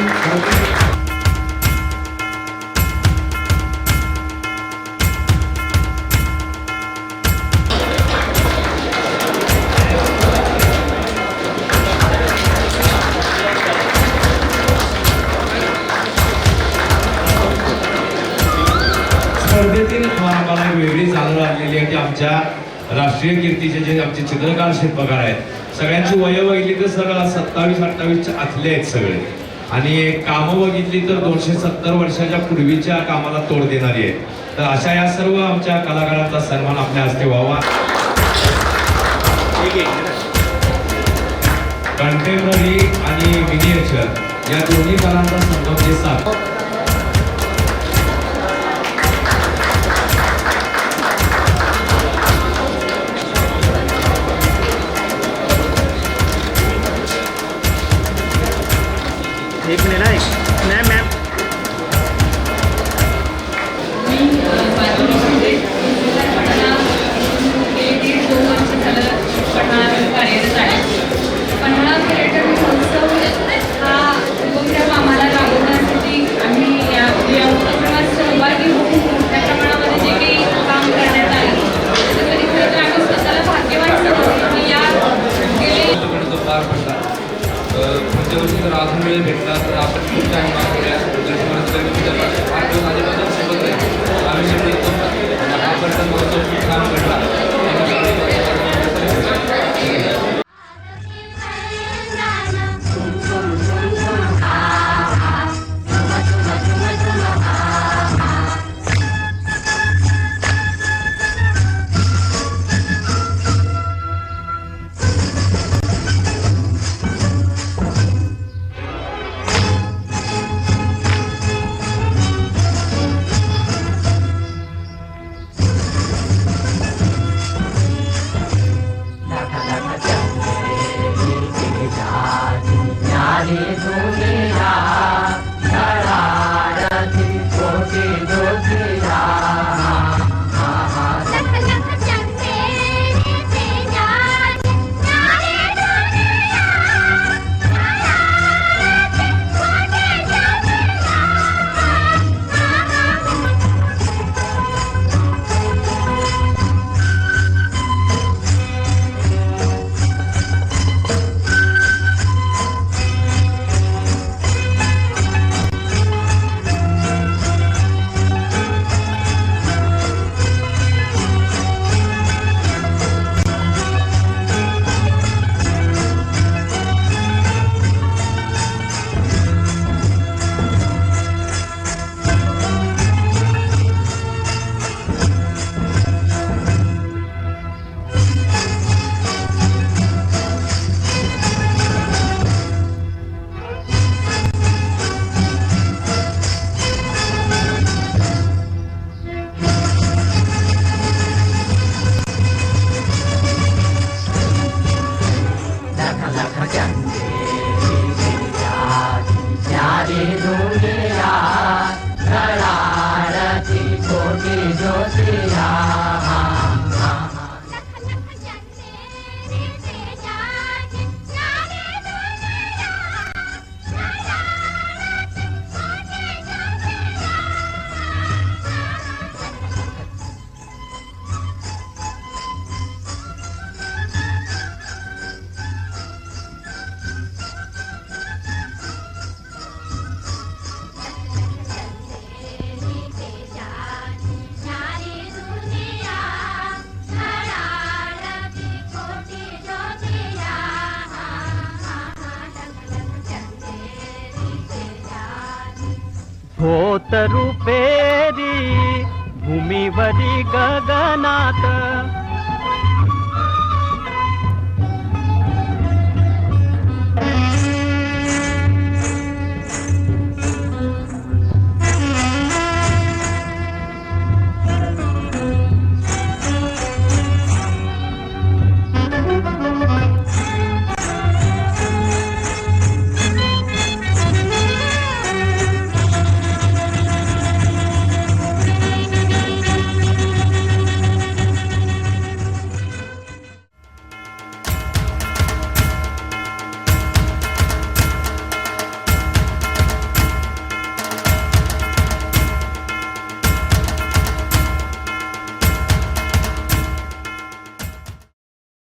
स्पर्धेतील आम्हाला वेगळी चालू लागलेली आहे की आमच्या राष्ट्रीय कीर्तीचे जे आमचे चित्रकार शिल्पकार आहेत सगळ्यांची वय बघितली तर सगळं 27-28 आतले आहेत सगळे, आणि कामं बघितली तर 270 वर्षाच्या पूर्वीच्या कामाला तोड देणारी आहेत. तर अशा या सर्व आमच्या कलाकारांचा सन्मान आपल्या हस्ते व्हावा. कंटेम्पररी आणि मिनिएचर या दोन्ही कलांचा संगम जे साथ एक मिनिट आहे मॅम मॅम पन्हाळा पर्यटन महोत्सव हा उपक्रम आम्हाला राबवण्यासाठी आम्ही या उपक्रमात सहभागी होऊन मोठ्या प्रमाणामध्ये जे काही काम करण्यात आलं त्याच्यासाठी खरं तर आम्ही स्वतःला भाग्यवान समजतो की या गेले पार पडतात. पुढच्या वर्षी जर अजून वेळ भेटला तर आपण खूप टाईम मागवूया. आधीपासून सोबत राहील आम्ही हा पर्यटन महोत्सव खूप छान घडला. न्यारी दुनिया नरारती कोटि ज्योतिया धोतर पेरी भूमीवरी गगनात